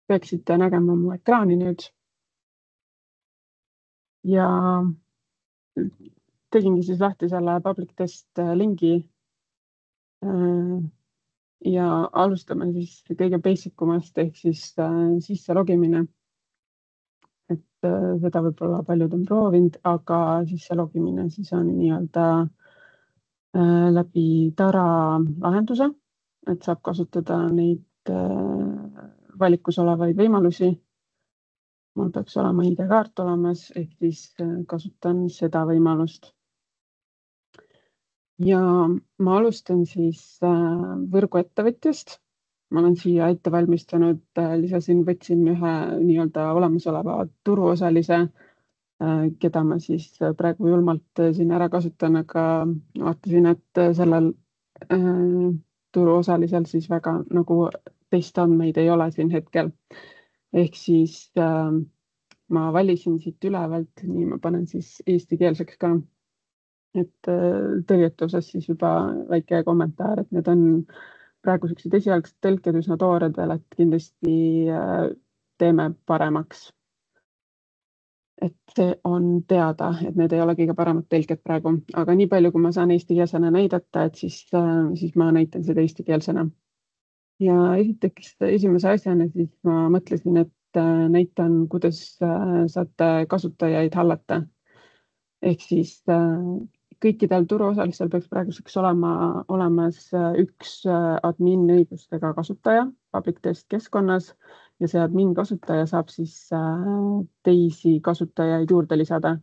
peaksite nägema mu ekraani nüüd ja tegingi siis lahti selle public test lingi ja alustame siis kõige basic-umast ehk siis sisse logimine. Et seda võib-olla paljud on proovinud, aga sisse logimine siis on nii-öelda läbi Tara lahenduse, et saab kasutada neid valikus olevaid võimalusi. Mul peaks olema ID-kaart olemas, ehk siis kasutan seda võimalust. Ja ma alustan siis võrguettevõtjast. Ma olen siia ette valmistanud, võtsin ühe nii-öelda olemasoleva turuosalise, keda ma siis praegu julmalt siin ära kasutan, aga vaatasin, et sellel turuosalisel siis väga nagu testandmeid ei ole siin hetkel. Ehk siis ma valisin siit ülevalt, nii ma panen siis eestikeelseks ka. Et tõljetuses siis juba väike kommentaar, et need on praegu sellised esialgsed tõlked üsna tooredel, et kindlasti teeme paremaks. Et see on teada, et need ei ole kõige paremad tõlked praegu, aga nii palju, kui ma saan eestikeelsena näidata, et siis ma näitan seda eestikeelsena. Ja esiteks esimese asjana siis ma mõtlesin, et näitan, kuidas saate kasutajaid hallata. Ehk siis kõikidel turuosalistel peaks praeguseks olemas üks admin õigustega kasutaja public test keskkonnas ja see admin kasutaja saab siis teisi kasutajaid juurde lisada.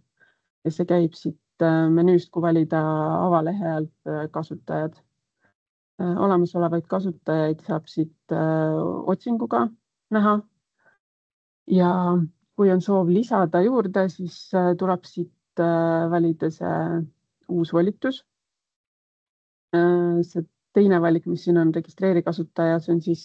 Ja see käib siit menüüst, kui valida avalehe alt kasutajad. Olemasolevaid kasutajaid saab siit otsinguga näha. Ja kui on soov lisada juurde, siis tuleb siit valida see uus volitus. See teine valik, mis siin on registreeri kasutaja, see on siis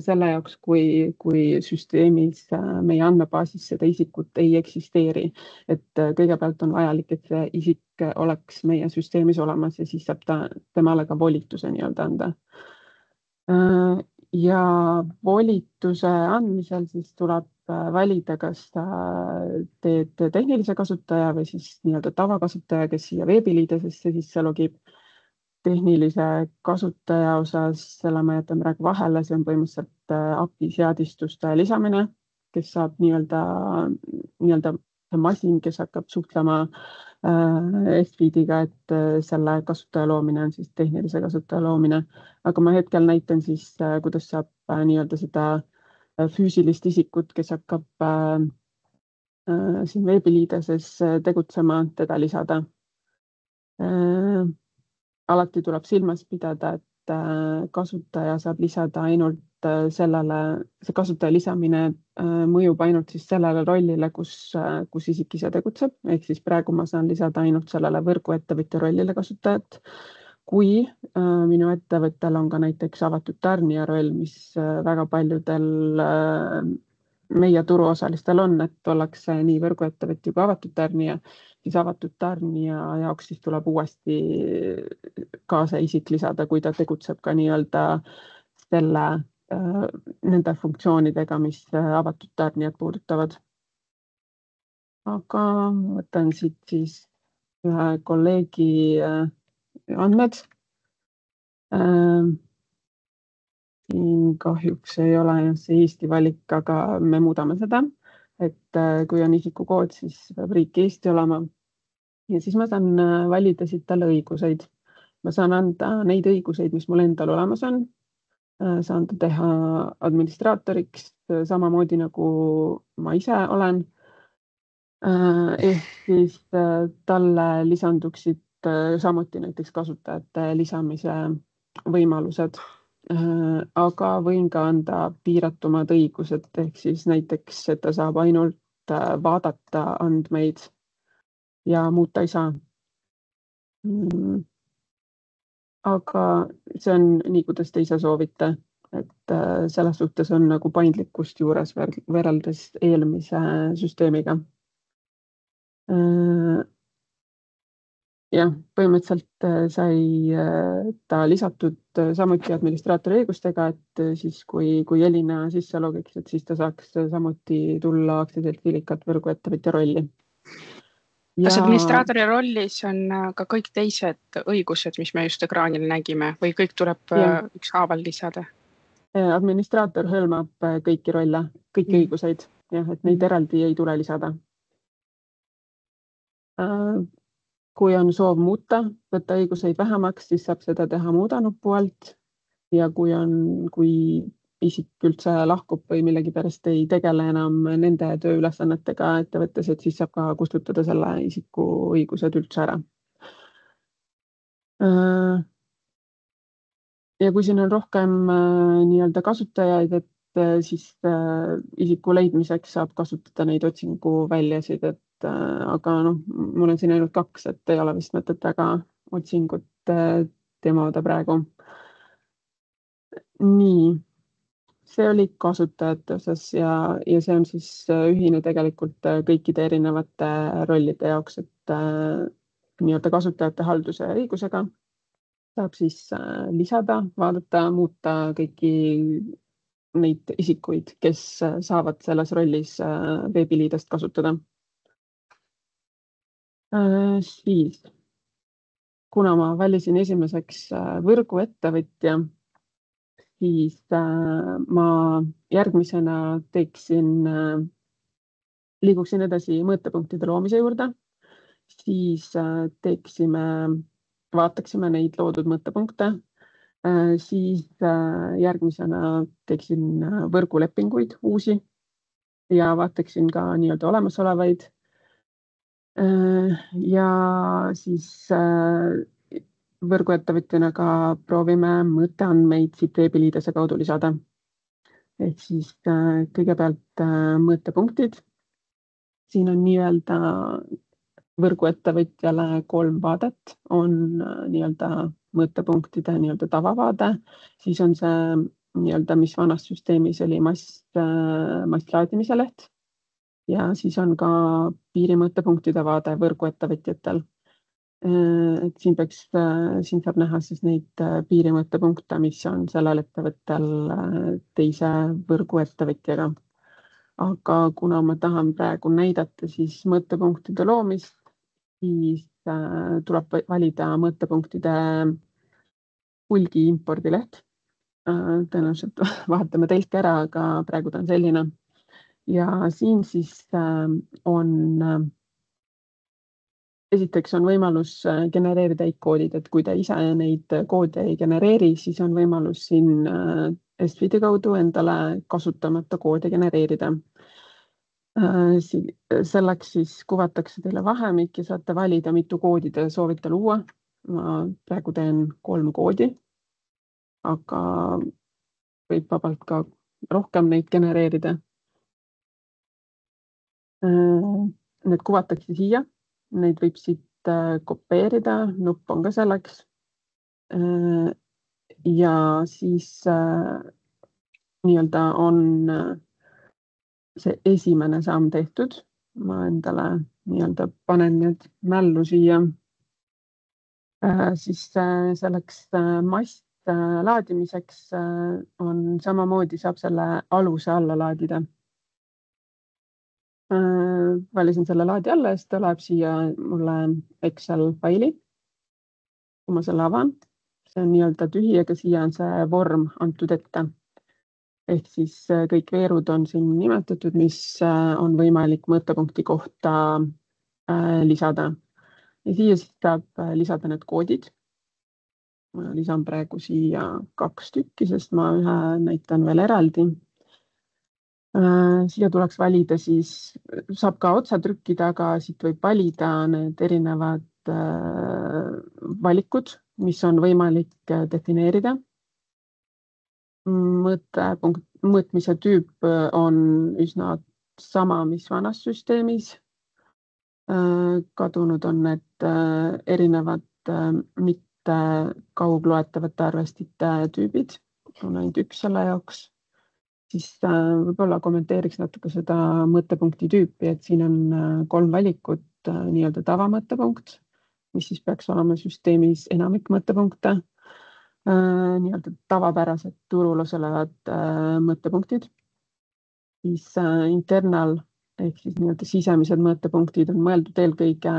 selle jaoks, kui süsteemis meie andmebaasis seda isikut ei eksisteeri. Et kõigepealt on vajalik, et see isik oleks meie süsteemis olemas ja siis saab temale ka volituse nii-öelda anda. Ja volituse andmisel siis tuleb valida, kas teed tehnilise kasutaja või siis nii-öelda tavakasutaja, kes siia veebiliidesesse sisse logib. Tehnilise kasutaja osas, selle ma jätan praegu vahele, see on põhimõtteliselt API seadistuste lisamine, kes saab nii-öelda masin, kes hakkab suhtlema S-feediga, et selle kasutaja loomine on siis tehnilise kasutaja loomine. Aga ma hetkel näitan siis, kuidas saab nii-öelda seda füüsilist isikut, kes hakkab siin veebiliideses tegutsema, teda lisada. Alati tuleb silmas pidada, et kasutaja saab lisada ainult sellele, see kasutaja lisamine mõjub ainult siis sellele rollile, kus isik ise tegutseb. Ehk siis praegu ma saan lisada ainult sellele võrguettevõtja rollile kasutajat. Kui minu ettevõttel on ka näiteks avatud tarnija roll, mis väga paljudel meie turuosalistel on, et ollakse nii võrguettevõtja kui avatud tarnija, siis avatud tarnija jaoks siis tuleb uuesti ka see isik lisada, kui ta tegutseb ka nii-öelda nende funktsioonidega, mis avatud tarnijad puudutavad. Aga võtan siit siis ühe kolleegi andmed. Siin kahjuks ei ole see Eesti valik, aga me muudame seda, et kui on isikukood, siis peab riik Eesti olema. Ja siis ma saan valida siit talle õiguseid. Ma saan anda neid õiguseid, mis mul endal olemas on. Saan ta teha administraatoriks samamoodi nagu ma ise olen. Ehk siis talle lisanduksid samuti näiteks kasutajate lisamise võimalused, aga võin ka anda piiratumad õigused, ehk siis näiteks, et ta saab ainult vaadata andmeid ja muuta ei saa. Aga see on nii, kuidas te ise soovite, et selles suhtes on nagu paindlikkust juures võrreldes eelmise süsteemiga. jah, põhimõtteliselt sai ta lisatud samuti administraatori õigustega, et siis kui Elina sisse logiks, et siis ta saaks samuti tulla aktsiaseltsi Silikat võrguettevõtja rolli. Kas administraatori rollis on ka kõik teised õigused, mis me just ekraanil nägime, või kõik tuleb ükshaaval lisada? Administraator hõlmab kõiki rolle, kõiki õiguseid, jah, et neid eraldi ei tule lisada. Kui on soov muuta, võtta õiguseid vähemaks, siis saab seda teha muuda nupu alt. Ja kui isik üldse lahkub või millegi pärast ei tegele enam nende tööülesannetega ettevõttes, et siis saab ka kustutada selle isiku õigused üldse ära. Ja kui siin on rohkem nii-öelda kasutajaid, et siis isiku leidmiseks saab kasutada neid otsinguväljasid, aga mul on siin ainult 2, et ei ole vist mõtet väga otsingut demoda praegu. Nii, see oli kasutajate osas ja see on siis ühine tegelikult kõikide erinevate rollide jaoks, et nii-öelda kasutajate halduse õigusega saab siis lisada, vaadata, muuta kõiki neid isikuid, kes saavad selles rollis veebiliidest kasutada. Siis, kuna ma valisin esimeseks võrguettevõtja, siis ma järgmisena liiguksin edasi mõõtepunktide loomise juurde, siis vaataksime neid loodud mõõtepunkte, siis järgmisena teeksin võrgulepinguid uusi ja vaataksin ka nii-öelda olemasolevaid. Ja siis võrguettevõtjana ka proovime mõõteandmeid siit veebiliidese kaudu lisada. Ehk siis kõigepealt mõõtepunktid. Siin on nii-öelda võrguettevõtjale 3 vaadet, on nii-öelda mõõtepunktide nii-öelda tavavaade, siis on see nii-öelda, mis vanas süsteemis oli masslaadimise leht ja siis on ka piirimõõtepunktide vaade võrguettevõtjatel. Siin saab näha siis neid piirimõõtepunkte, mis on sellel ettevõttel teise võrguettevõtjaga. Aga kuna ma tahan praegu näidata siis mõõtepunktide loomist, siis tuleb valida mõõtepunktide hulgi impordileht. Tõenäoliselt vahetame tõlke ära, aga praegu ta on selline. Ja siin siis esiteks on võimalus genereerida koodid, et kui te ise neid koode ei genereeri, siis on võimalus siin SVID-i kaudu endale kasutamata koode genereerida. Selleks siis kuvatakse teile vahemik ja saate valida, mitu koodi te soovite luua. Ma praegu teen 3 koodi, aga võib vabalt ka rohkem neid genereerida. Need kuvatakse siia, neid võib siit kopeerida, nupp on ka selleks. Ja siis nii-öelda on see esimene samm tehtud. Ma endale nii-öelda panen need mällu siia. Siis selleks mast laadimiseks on samamoodi, saab selle aluse alla laadida. Valisin selle laadi alla ja siis ta läheb siia mulle Excel faili. Kui ma selle avan, see on nii-öelda tühi, aga siia on see vorm antud ette. Ehk siis kõik veerud on siin nimetatud, mis on võimalik mõõtepunkti kohta lisada. Ja siia siis saab lisada need koodid. Ma lisan praegu siia 2 tükki, sest ma ühe näitan veel eraldi. Siia tuleks valida siis, saab ka otse trükkida, aga siit võib valida need erinevad valikud, mis on võimalik defineerida. Mõõtmise tüüp on üsna sama, mis vanas süsteemis. Kadunud on need erinevad mitte kaugloetavate arvestite tüübid, on ainult üks selle jaoks. Siis võib-olla kommenteeriks natuke seda mõõtepunkti tüüpi, et siin on 3 valikut, nii-öelda tavamõõtepunkt, mis siis peaks olema süsteemis enamik mõttepunkte, nii-öelda tavapärased turul osalevad mõttepunktid. Siis internal ehk siis nii-öelda sisemised mõttepunktid on mõeldud eelkõige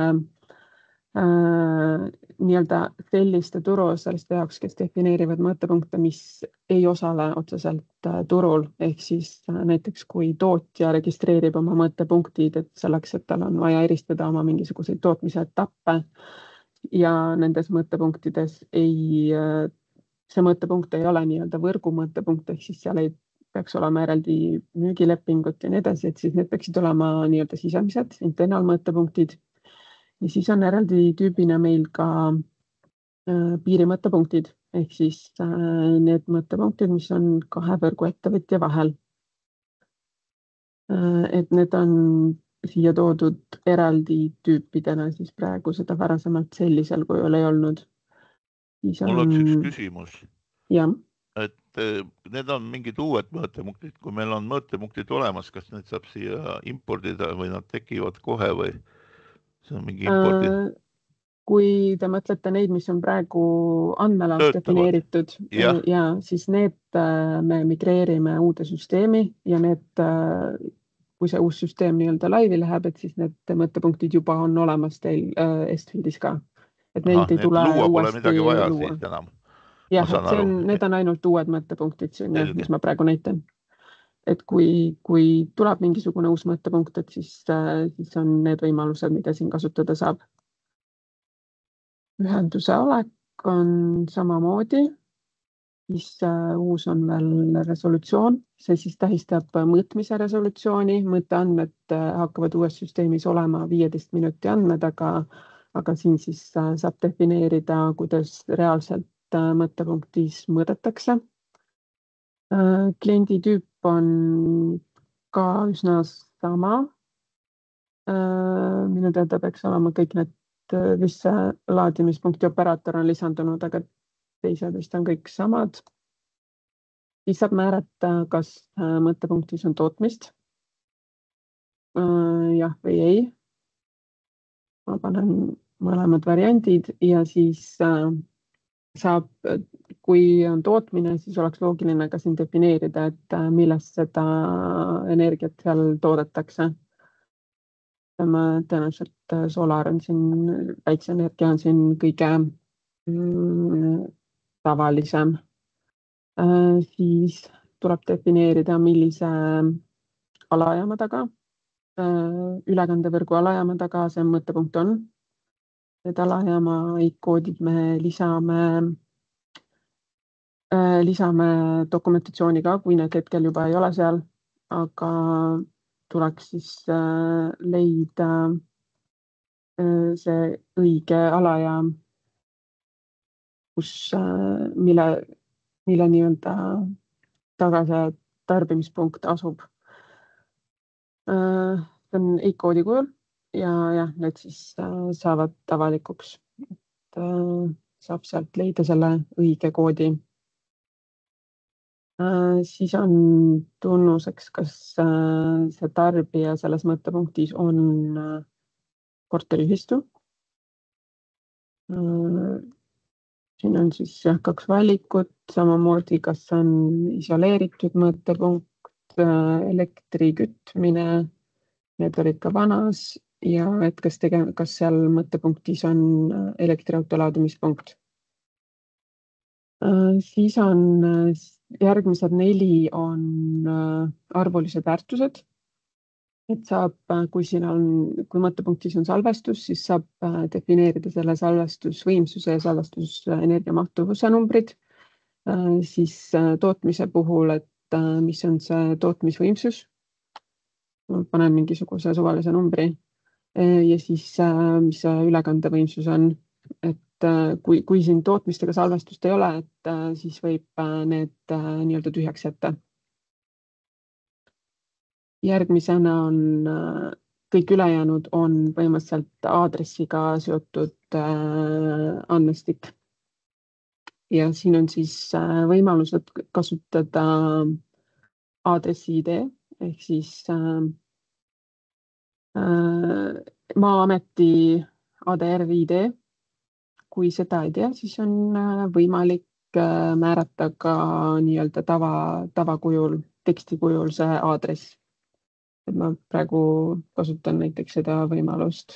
nii-öelda selliste turuosaliste jaoks, kes defineerivad mõttepunkte, mis ei osale otseselt turul, ehk siis näiteks kui tootja registreerib oma mõttepunktid, et selleks, et tal on vaja eristada oma mingisuguseid tootmise etappe ja nendes mõttepunktides see mõttepunkt ei ole nii-öelda võrgu mõttepunkt, ehk siis seal ei peaks olema eraldi müügilepingut ja nii edasi, et siis need peaksid olema nii-öelda sisemised internalmõttepunktid. Ja siis on eraldi tüübina meil ka piirimõttepunktid, ehk siis need mõttepunktid, mis on kahe võrguettevõtja vahel. Et need on siia toodud eraldi tüüpidena, siis praegu seda varasemalt sellisel kujul ei olnud. Mul oleks üks küsimus. Jah. Et need on mingid uued mõõtepunktid. Kui meil on mõõtepunktid olemas, kas need saab siia impordida või nad tekivad kohe või see on mingi impordi? Kui te mõtlete neid, mis on praegu andmelaos defineeritud, ja siis need me migreerime uude süsteemi ja need, kui see uus süsteem nii-öelda laivi läheb, et siis need mõttepunktid juba on olemas teil Estfieldis ka. Et neid ei tule uuesti luua. Jah, et need on ainult uued mõttepunktid, mis ma praegu näitan. Et kui tuleb mingisugune uus mõttepunkt, et siis on need võimalused, mida siin kasutada saab. Ühenduse olek on samamoodi, siis uus on veel resolutsioon, see siis tähistab mõõtmise resolutsiooni, mõtteandmed hakkavad uues süsteemis olema 15 minuti andmed, aga siin siis saab defineerida, kuidas reaalselt mõttepunktis mõõdetakse. Kliendi tüüp on ka üsna sama. Minu teada peaks olema kõik need visse laadimispunkti operaator on lisandunud, aga teised vist on kõik samad. Siis saab määrata, kas mõttepunktis on tootmist. Jah või ei. Ma panen mõlemad variandid ja siis saab, kui on tootmine, siis oleks loogiline ka siin defineerida, et millest seda energiat seal toodetakse. Tõenäoliselt solar on siin, päikeseenergia on siin kõige tavalisem. Siis tuleb defineerida, millise alajaama taga, ülekandevõrgu alajaama taga see mõttepunkt on. Need alajaama ID-koodid me lisame dokumentatsiooni ka, kui need hetkel juba ei ole seal, aga tuleks siis leida see õige alajaam, mille nii-öelda taga see tarbimispunkt asub. See on ID-koodi kujul ja need siis saavad avalikuks. Saab sealt leida selle õige koodi. Siis on tunnuseks, kas see tarbija selles mõttepunktis on korteriühistu. Siin on siis 2 valikut, samamoodi kas on isoleeritud mõttepunkt, elektri kütmine, need olid ka vanas ja et kas seal mõttepunktis on elektriauto laadimispunkt. Siis on järgmised 4 on arvulised väärtused. Et saab, kui mõttepunktis on salvestus, siis saab defineerida selle salvestusvõimsuse ja salvestusenergia mahtuvuse numbrid. Siis tootmise puhul, et mis on see tootmisvõimsus. Ma panen mingisuguse suvalise numbri. Ja siis, mis see ülekandevõimsus on. Et kui siin tootmistega salvestust ei ole, et siis võib need nii-öelda tühjaks jätta. Järgmisena on kõik ülejäänud on põhimõtteliselt aadressiga seotud andmestik. Ja siin on siis võimalused kasutada aadressi ID ehk siis Maa-ameti ADR ID kui seda ei tea, siis on võimalik määrata ka nii-öelda tavakujul, tekstikujul see aadress. Et ma praegu kasutan näiteks seda võimalust.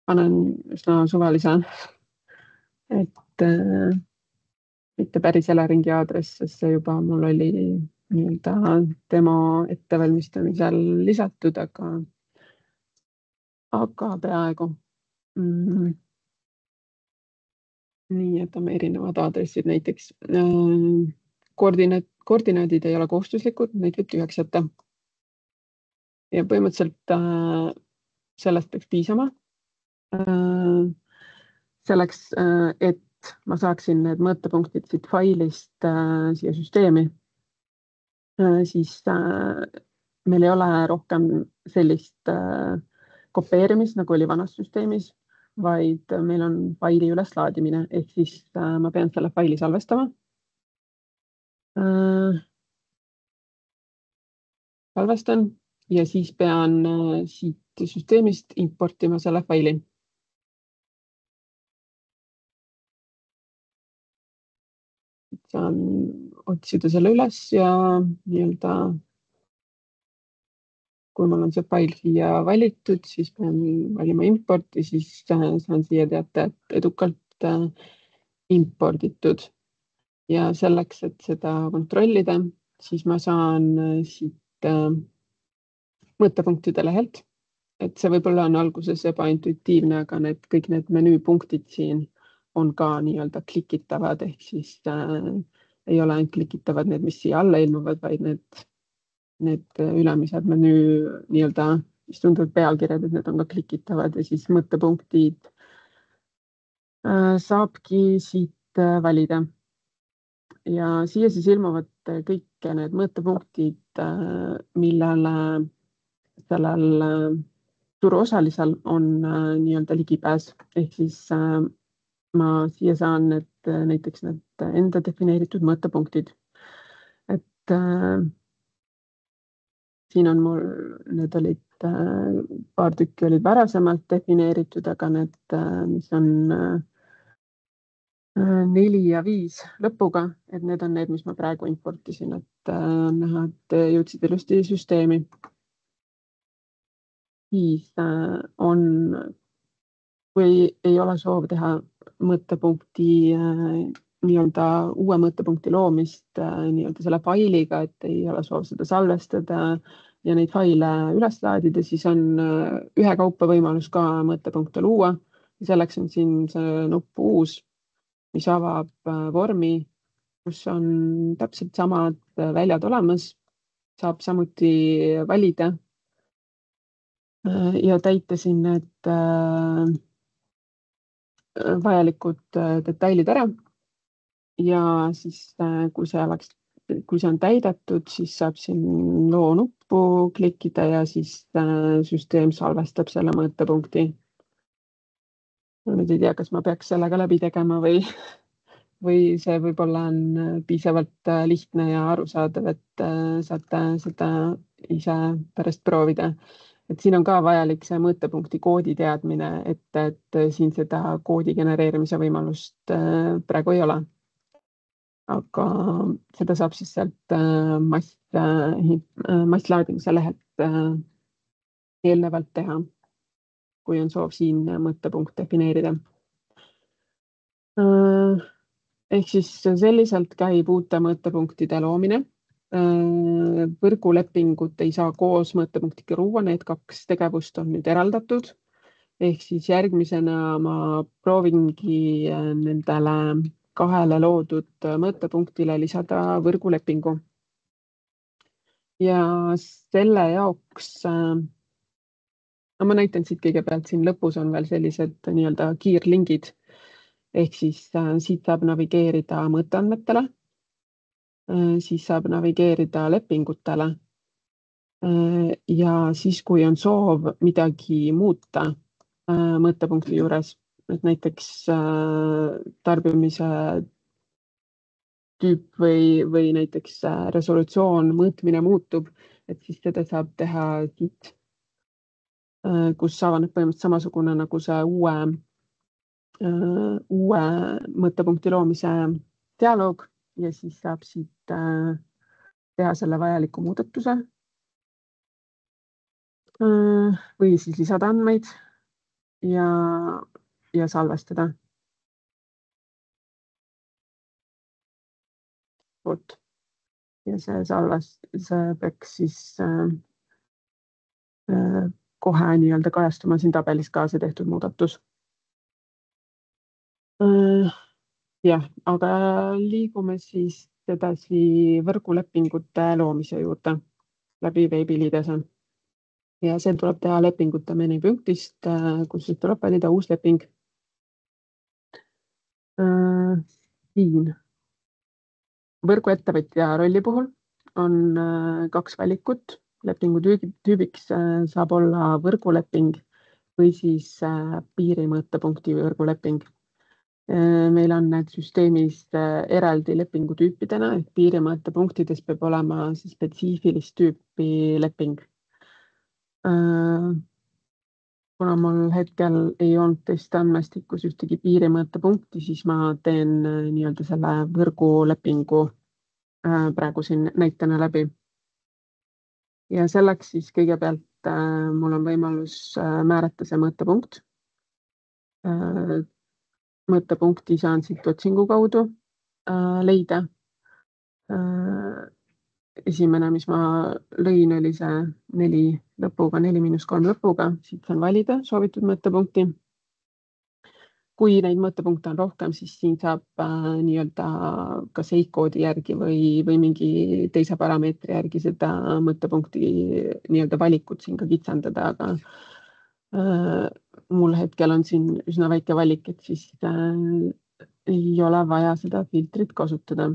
Panen üsna suvalise, et mitte päris Eleringi aadress, sest see juba mul oli nii-öelda demo ettevalmistamisel lisatud, aga peaaegu. Nii, jätame erinevad aadressid näiteks. Koordinaadid ei ole kohustuslikud, neid võib tühjaks jätta. Ja põhimõtteliselt sellest peaks piisama. Selleks, et ma saaksin need mõõtepunktid siit failist siia süsteemi, siis meil ei ole rohkem sellist kopeerimist, nagu oli vanas süsteemis, vaid meil on faili üleslaadimine, ehk siis ma pean selle faili salvestama. Salvestan ja siis pean siit süsteemist importima selle faili. Saan otsida selle üles ja nii-öelda kui mul on see fail siia valitud, siis pean valima importi, siis saan siia teate, et edukalt imporditud. Ja selleks, et seda kontrollida, siis ma saan siit mõõtepunktide lehelt, et see võib-olla on alguses ebaintuitiivne, aga kõik need menüüpunktid siin on ka nii-öelda klikitavad, ehk siis ei ole ainult klikitavad need, mis siia alla ilmuvad, vaid need ülemised menüü nii-öelda, mis tunduvad pealkirjad, et need on ka klikitavad ja siis mõõtepunktid saabki siit valida. Ja siia siis ilmuvad kõik need mõõtepunktid, millele sellel turuosalisel on nii-öelda ligipääs, ehk siis ma siia saan näiteks need enda defineeritud mõõtepunktid. Et siin on mul, need olid, paar tükki olid varasemalt defineeritud, aga need, mis on 4 ja 5 lõpuga, et need on need, mis ma praegu importisin, et näha, et jõudsid ilusti süsteemi. Siis on, kui ei ole soov teha mõõtepunkti nii-öelda uue mõõtepunkti loomist nii-öelda selle failiga, et ei ole soov seda salvestada ja neid faile üles laadida, siis on ühekaupa võimalus ka mõõtepunkte luua. Selleks on siin see nupp uus, mis avab vormi, kus on täpselt samad väljad olemas. Saab samuti valida ja täita siin need vajalikud detailid ära. Ja siis, kui see on täidetud, siis saab siin loo nuppu klikkida ja siis süsteem salvestab selle mõõtepunkti. Nüüd ei tea, kas ma peaks sellega läbi tegema või see võib-olla on piisavalt lihtne ja arusaadav, et saate seda ise pärast proovida. Et siin on ka vajalik see mõõtepunkti koodi teadmine, et siin seda koodi genereerimise võimalust praegu ei ole. Aga seda saab siis sealt masslaadimise lehelt eelnevalt teha, kui on soov siin mõõtepunkt defineerida. Ehk siis selliselt käib uute mõõtepunktide loomine. Võrgulepingut ei saa koos mõõtepunktiga luua, need 2 tegevust on nüüd eraldatud. Ehk siis järgmisena ma proovingi nendele 2 loodud mõõtepunktile lisada võrgulepingu. Ja selle jaoks, ma näitan siit kõigepealt, siin lõpus on veel sellised nii-öelda kiirlingid. Ehk siis siit saab navigeerida mõõteandmetele. Siis saab navigeerida lepingutele ja siis, kui on soov midagi muuta mõõtepunkti juures, et näiteks tarbimise tüüp või näiteks resolutsioon, mõõtmine muutub, et siis seda saab teha siit, kus avaneb põhimõtteliselt samasugune nagu see uue mõttepunkti loomise dialoog ja siis saab siit teha selle vajaliku muudatuse või siis lisada andmeid ja salvestada. Ja see peaks siis kohe nii-öelda kajastuma siin tabelis ka see tehtud muudatus. Jah, aga liigume siis edasi võrgulepingute loomise juurde läbi veebiliidese. Ja see tuleb teha lepingute menüpunktist, kus siis tuleb valida uus leping. Siin võrguettevõtja rolli puhul on 2 valikut. Lepingu tüübiks saab olla võrguleping või siis piirimõõtepunkti võrguleping. Meil on need süsteemis eraldi lepingutüüpidena, et piirimõõtepunktides peab olema spetsiifilist tüüpi leping. Kuna mul hetkel ei olnud testandmestikus ühtegi piirimõõtepunkti, siis ma teen nii-öelda selle võrgulepingu praegu siin näitena läbi. Ja selleks siis kõigepealt mul on võimalus määrata see mõõtepunkt. Mõõtepunkti saan siit otsingu kaudu leida. Esimene, mis ma lõin, oli see 4 lõpuga, 4-3 lõpuga. Siit saan valida soovitud mõõtepunkti. Kui neid mõõtepunkte on rohkem, siis siin saab nii-öelda kas EIC-koodi järgi või mingi teise parameetri järgi seda mõõtepunkti nii-öelda valikut siin ka kitsendada, aga mul hetkel on siin üsna väike valik, et siis ei ole vaja seda filtrit kasutada.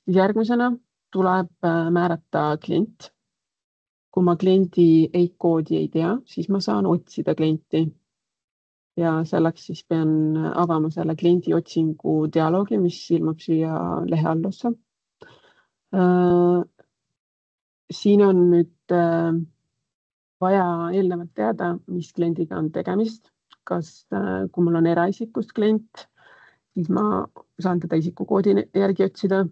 Järgmisena tuleb määrata klient. Kui ma kliendi EIC-koodi ei tea, siis ma saan otsida klienti. Ja selleks siis pean avama selle kliendi otsingu dialoogi, mis ilmub siia lehe allusse. Siin on nüüd vaja eelnevalt teada, mis kliendiga on tegemist. Kas, kui mul on eraisikust klient, siis ma saan teda isikukoodi järgi otsida.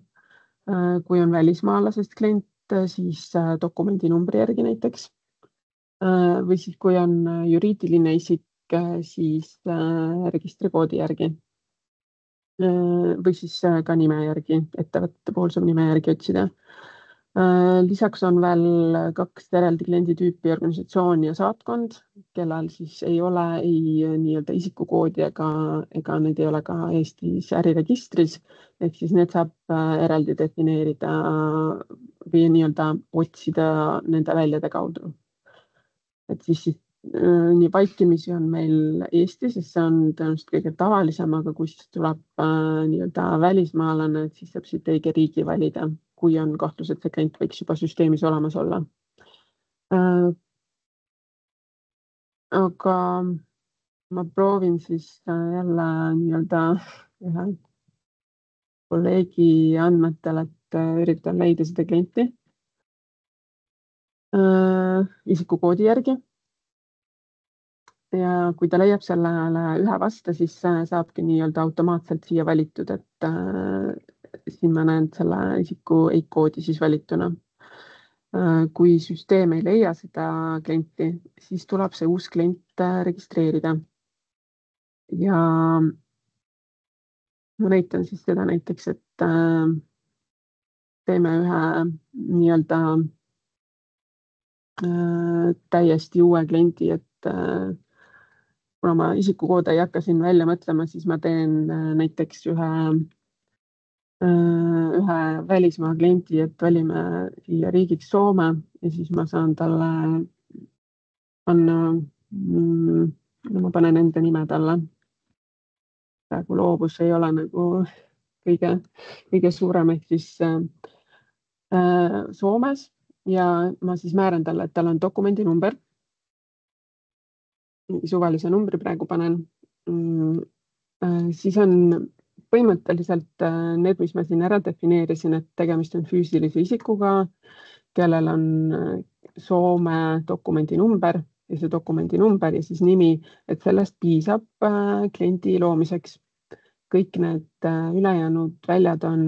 Kui on välismaalasest klient, siis dokumendi numbri järgi näiteks. Või siis kui on juriidiline isik, siis registrikoodi järgi. Või siis ka nime järgi, ettevõtte puhul saab nime järgi otsida. Lisaks on veel 2 eraldi klienditüüpi, organisatsioon ja saatkond, kellel siis ei ole ei nii-öelda isikukoodi ega need ei ole ka Eestis äriregistris, ehk siis need saab eraldi defineerida või nii-öelda otsida nende väljade kaudu. Et siis nii vaikimisi on meil Eestis, sest see on tõenäoliselt kõige tavalisem, aga kui siis tuleb nii-öelda välismaalane, siis saab siit õige riigi valida, kui on kahtlus, et see klient võiks juba süsteemis olemas olla. Aga ma proovin siis jälle nii-öelda ühe kolleegi andmetel, et üritan leida seda klienti isikukoodi järgi. Ja kui ta leiab sellele ühe vasta, siis saabki nii-öelda automaatselt siia valitud, et siin ma näen selle isiku EIC-koodi siis valituna. Kui süsteem ei leia seda klienti, siis tuleb see uus klient registreerida. Ja ma näitan siis seda näiteks, et teeme ühe nii-öelda täiesti uue kliendi, et kuna ma isikukoode ei hakka siin välja mõtlema, siis ma teen näiteks ühe välismaa klienti, et valime siia riigiks Soome ja siis ma saan talle panna, ma panen enda nime talle. Praegu loovus ei ole nagu kõige suurem, ehk siis Soomes ja ma siis määran talle, et tal on dokumendi number. Suvalise numbri praegu panen. Siis on põhimõtteliselt need, mis ma siin ära defineerisin, et tegemist on füüsilise isikuga, kellel on Soome dokumendi number ja see dokumendi number ja siis nimi, et sellest piisab kliendi loomiseks. Kõik need ülejäänud väljad on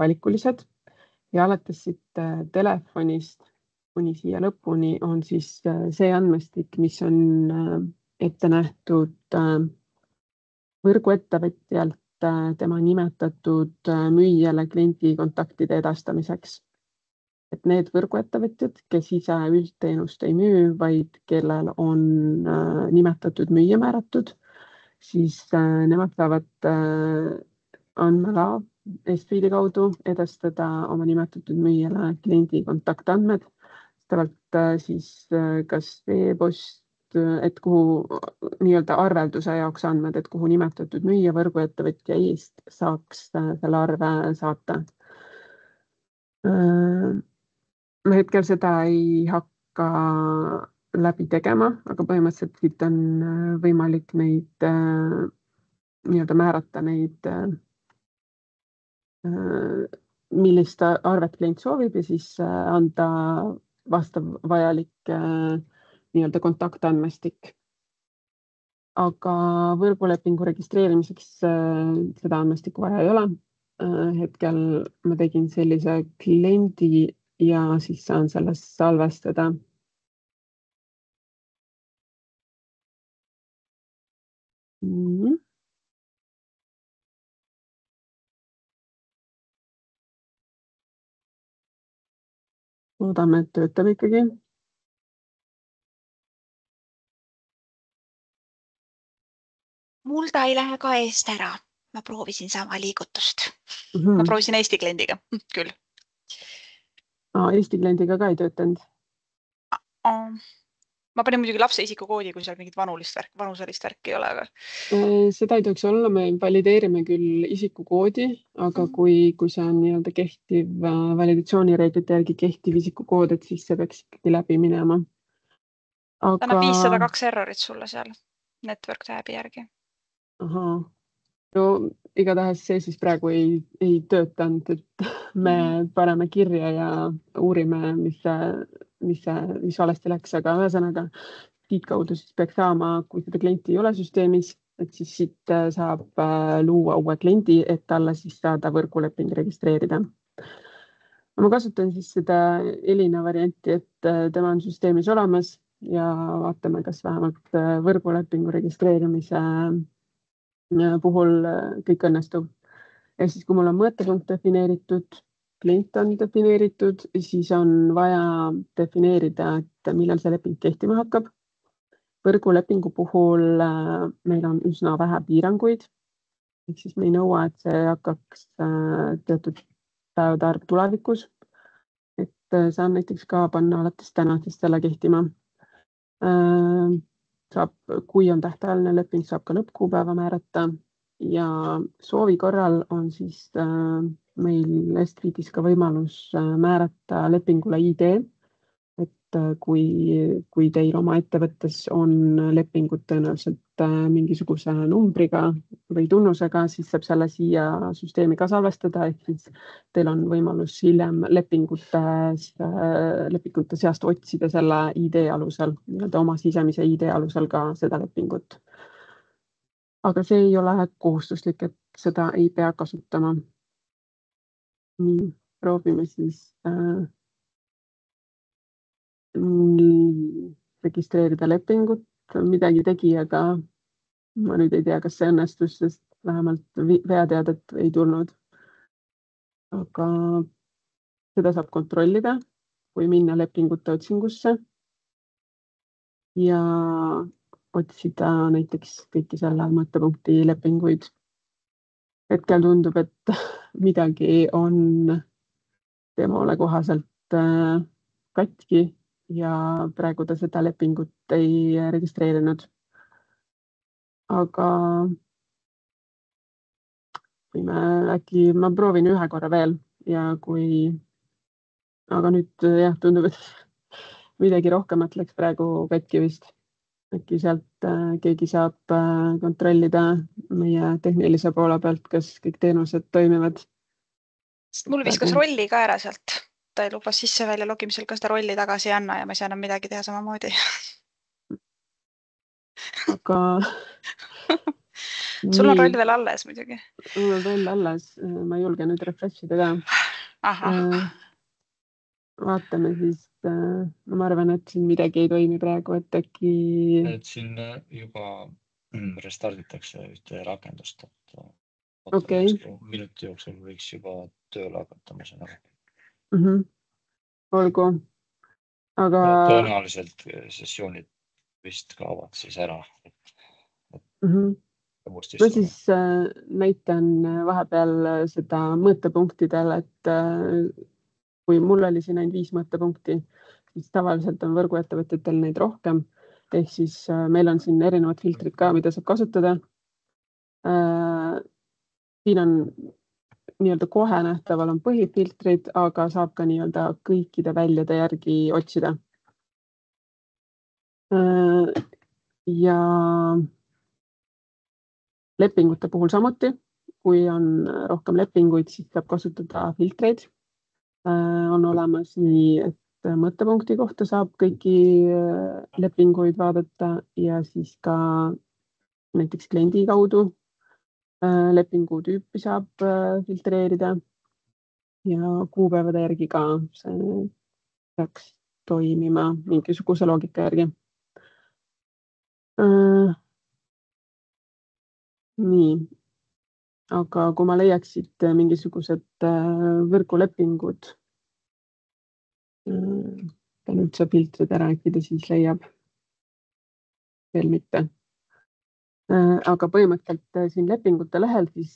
valikulised ja alates siit telefonist kuni siia lõpuni on siis see andmestik, mis on ette nähtud võrguettevõtjalt tema nimetatud müüjale kliendi kontaktide edastamiseks. Et need võrguettevõtjad, kes ise üldteenust ei müü, vaid kellel on nimetatud müüja määratud, siis nemad saavad andmela Estfiili kaudu edastada oma nimetatud müüjale kliendi kontaktandmed, vastavalt siis kas e-post, et kuhu nii-öelda arvelduse jaoks andmed, et kuhu nimetatud müüja võrguettevõtja eest saaks selle arve saata. Ma hetkel seda ei hakka läbi tegema, aga põhimõtteliselt siit on võimalik neid nii-öelda määrata neid, millist arvet klient soovib ja siis anda vastav vajalik nii-öelda kontaktandmestik. Aga võrgulepingu registreerimiseks seda andmestikku vaja ei ole. Hetkel ma tegin sellise kliendi ja siis saan sellest salvestada. Loodame, et töötab ikkagi. Mul ta ei lähe ka eest ära. Ma proovisin sama liigutust. Ma proovisin Eesti kliendiga, küll. Eesti kliendiga ka ei töötanud? Ma panin muidugi lapse isikukoodi, kui seal mingit vanuselist värk ei ole. Aga... Seda ei tohiks olla, me valideerime küll isikukoodi, aga kui see on nii-öelda kehtiv validatsioonireeglite järgi kehtiv isikukood, et siis see peaks ikkagi läbi minema. Ta annab 502 errorit sulle seal network tabi järgi. Ahaa. No igatahes see siis praegu ei töötanud, et me paneme kirja ja uurime, mis valesti läks, aga ühesõnaga siit kaudu siis peaks saama, kui seda klienti ei ole süsteemis, et siis siit saab luua uue kliendi, et talle siis saada võrguleping registreerida. Ma kasutan siis seda Elina varianti, et tema on süsteemis olemas ja vaatame, kas vähemalt võrgulepingu registreerimise puhul kõik õnnestub. Ja siis, kui mul on mõõtepunkt defineeritud, klient on defineeritud, siis on vaja defineerida, et millal see leping kehtima hakkab. Võrgulepingu puhul meil on üsna vähe piiranguid, ehk siis me ei nõua, et see hakkaks teatud päevade arv tulevikus. Et saan näiteks ka panna alates tänasest selle kehtima. Kui on tähtajaline leping, saab ka lõppkuupäeva määrata ja soovi korral on siis meil Estfiidis ka võimalus määrata lepingule ID, et kui teil oma ettevõttes on lepingud tõenäoliselt mingisuguse numbriga või tunnusega, siis saab selle siia süsteemi ka salvestada, ehk siis teil on võimalus hiljem lepingute seast otsida selle ID alusel, oma sisemise ID alusel ka seda lepingut. Aga see ei ole kohustuslik, et seda ei pea kasutama. Nii, proovime siis registreerida lepingut, midagi tegi, aga ma nüüd ei tea, kas see õnnestus, sest vähemalt veateadet ei tulnud. Aga seda saab kontrollida, kui minna lepingute otsingusse ja otsida näiteks kõiki selle mõttepunkti lepinguid. Hetkel tundub, et midagi on temale kohaselt katki ja praegu ta seda lepingut ei registreerinud. Aga ma proovin ühe korra veel ja aga nüüd jah, tundub, et midagi rohkemat läks praegu katki vist. äkki sealt keegi saab kontrollida meie tehnilise poole pealt, kas kõik teenused toimivad. Mul viskas rolli ka ära sealt. Ta ei lubas sisse välja logimisel, ka seda rolli tagasi ei anna ja ma ei saa enam midagi teha samamoodi. Aga Sul on roll veel alles muidugi. Mul on roll alles. Ma ei julge nüüd refreshida ka. Vaatame siis. Ma arvan, et siin midagi ei toimi praegu, et äkki... Et siin juba restarditakse ühte rakendust. Okei. Minuti jooksul võiks juba tööle hakata, ma saan aru. Olgu. Aga... Tõenäoliselt sessioonid vist kaovad siis ära. Ma siis näitan vahepeal seda mõõtepunktidel, et kui mul oli siin ainult 5 mõõtepunkti, siis tavaliselt on võrguettevõtjatel neid rohkem. Ehk siis meil on siin erinevad filtrid ka, mida saab kasutada. Siin on nii-öelda kohe nähtaval on põhifiltrid, aga saab ka nii-öelda kõikide väljade järgi otsida. Ja lepingute puhul samuti, kui on rohkem lepinguid, siis saab kasutada filtreid. On olemas nii, et mõttepunkti kohta saab kõiki lepinguid vaadata ja siis ka näiteks kliendi kaudu lepingu tüüpi saab filtreerida ja kuupäevade järgi ka see peaks toimima mingisuguse loogika järgi. Nii, aga kui ma leiaksid mingisugused võrgulepingud, pean üldse filtrid ära, äkki ta siis leiab veel mitte. Aga põhimõtteliselt siin lepingute lehel siis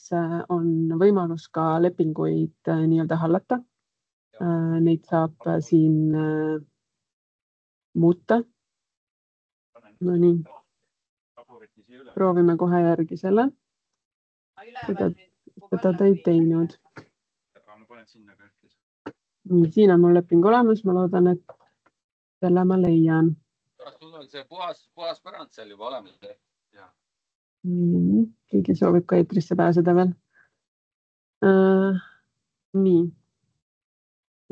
on võimalus ka lepinguid nii-öelda hallata. Neid saab siin muuta. No nii. Proovime kohe järgi selle. Seda ta ei teinud. Nii, siin on mul leping olemas. Ma loodan, et selle ma leian. Sul on see puhas pärand seal juba olemas. Keegi soovib ka eetrisse pääseda veel. Nii.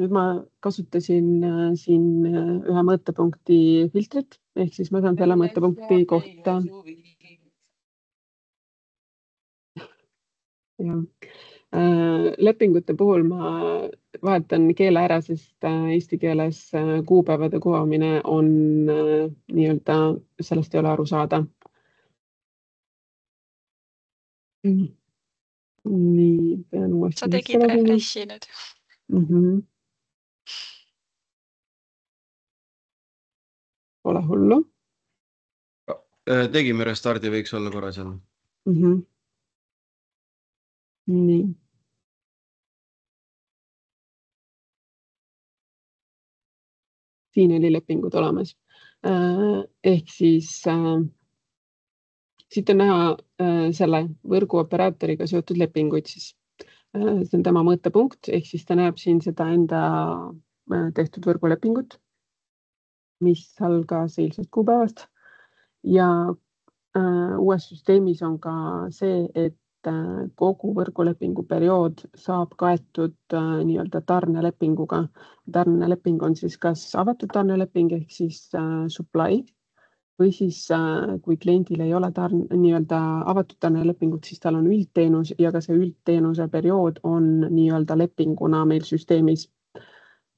Nüüd ma kasutasin siin ühe mõõtepunkti filtrit, ehk siis ma saan selle mõõtepunkti kohta. Lepingute puhul ma vahetan keele ära, sest eesti keeles kuupäevade kuvamine on nii-öelda, sellest ei ole aru saada. Nii, pean uuesti. Sa tegid refreshi nüüd. Ole hullu. Tegime restardi, võiks olla korra seal. Nii. Siin oli lepingud olemas. Ehk siis siit on näha selle võrguoperaatoriga seotud lepinguid. Siis. See on tema mõõtepunkt, ehk siis ta näeb siin seda enda tehtud võrgulepingut, mis algas eilsest kuupäevast. Ja uues süsteemis on ka see, et kogu võrgulepingu periood saab kaetud nii-öelda tarnelepinguga. Tarneleping on siis kas avatud tarneleping ehk siis supply või siis kui kliendil ei ole nii-öelda avatud tarnelepingut, siis tal on üldteenus ja ka see üldteenuse periood on nii-öelda lepinguna meil süsteemis.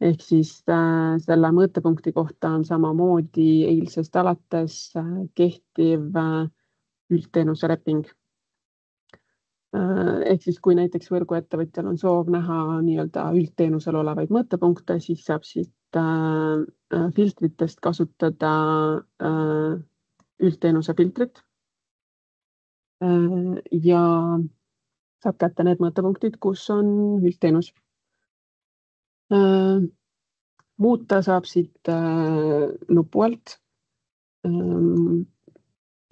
Ehk siis selle mõõtepunkti kohta on samamoodi eilsest alates kehtiv üldteenuse leping. Ehk siis kui näiteks võrguettevõtjal on soov näha nii-öelda üldteenusel olevaid mõõtepunkte, siis saab siit filtritest kasutada üldteenuse filtrit ja saab kätte need mõõtepunktid, kus on üldteenus. Muuta saab siit nupu alt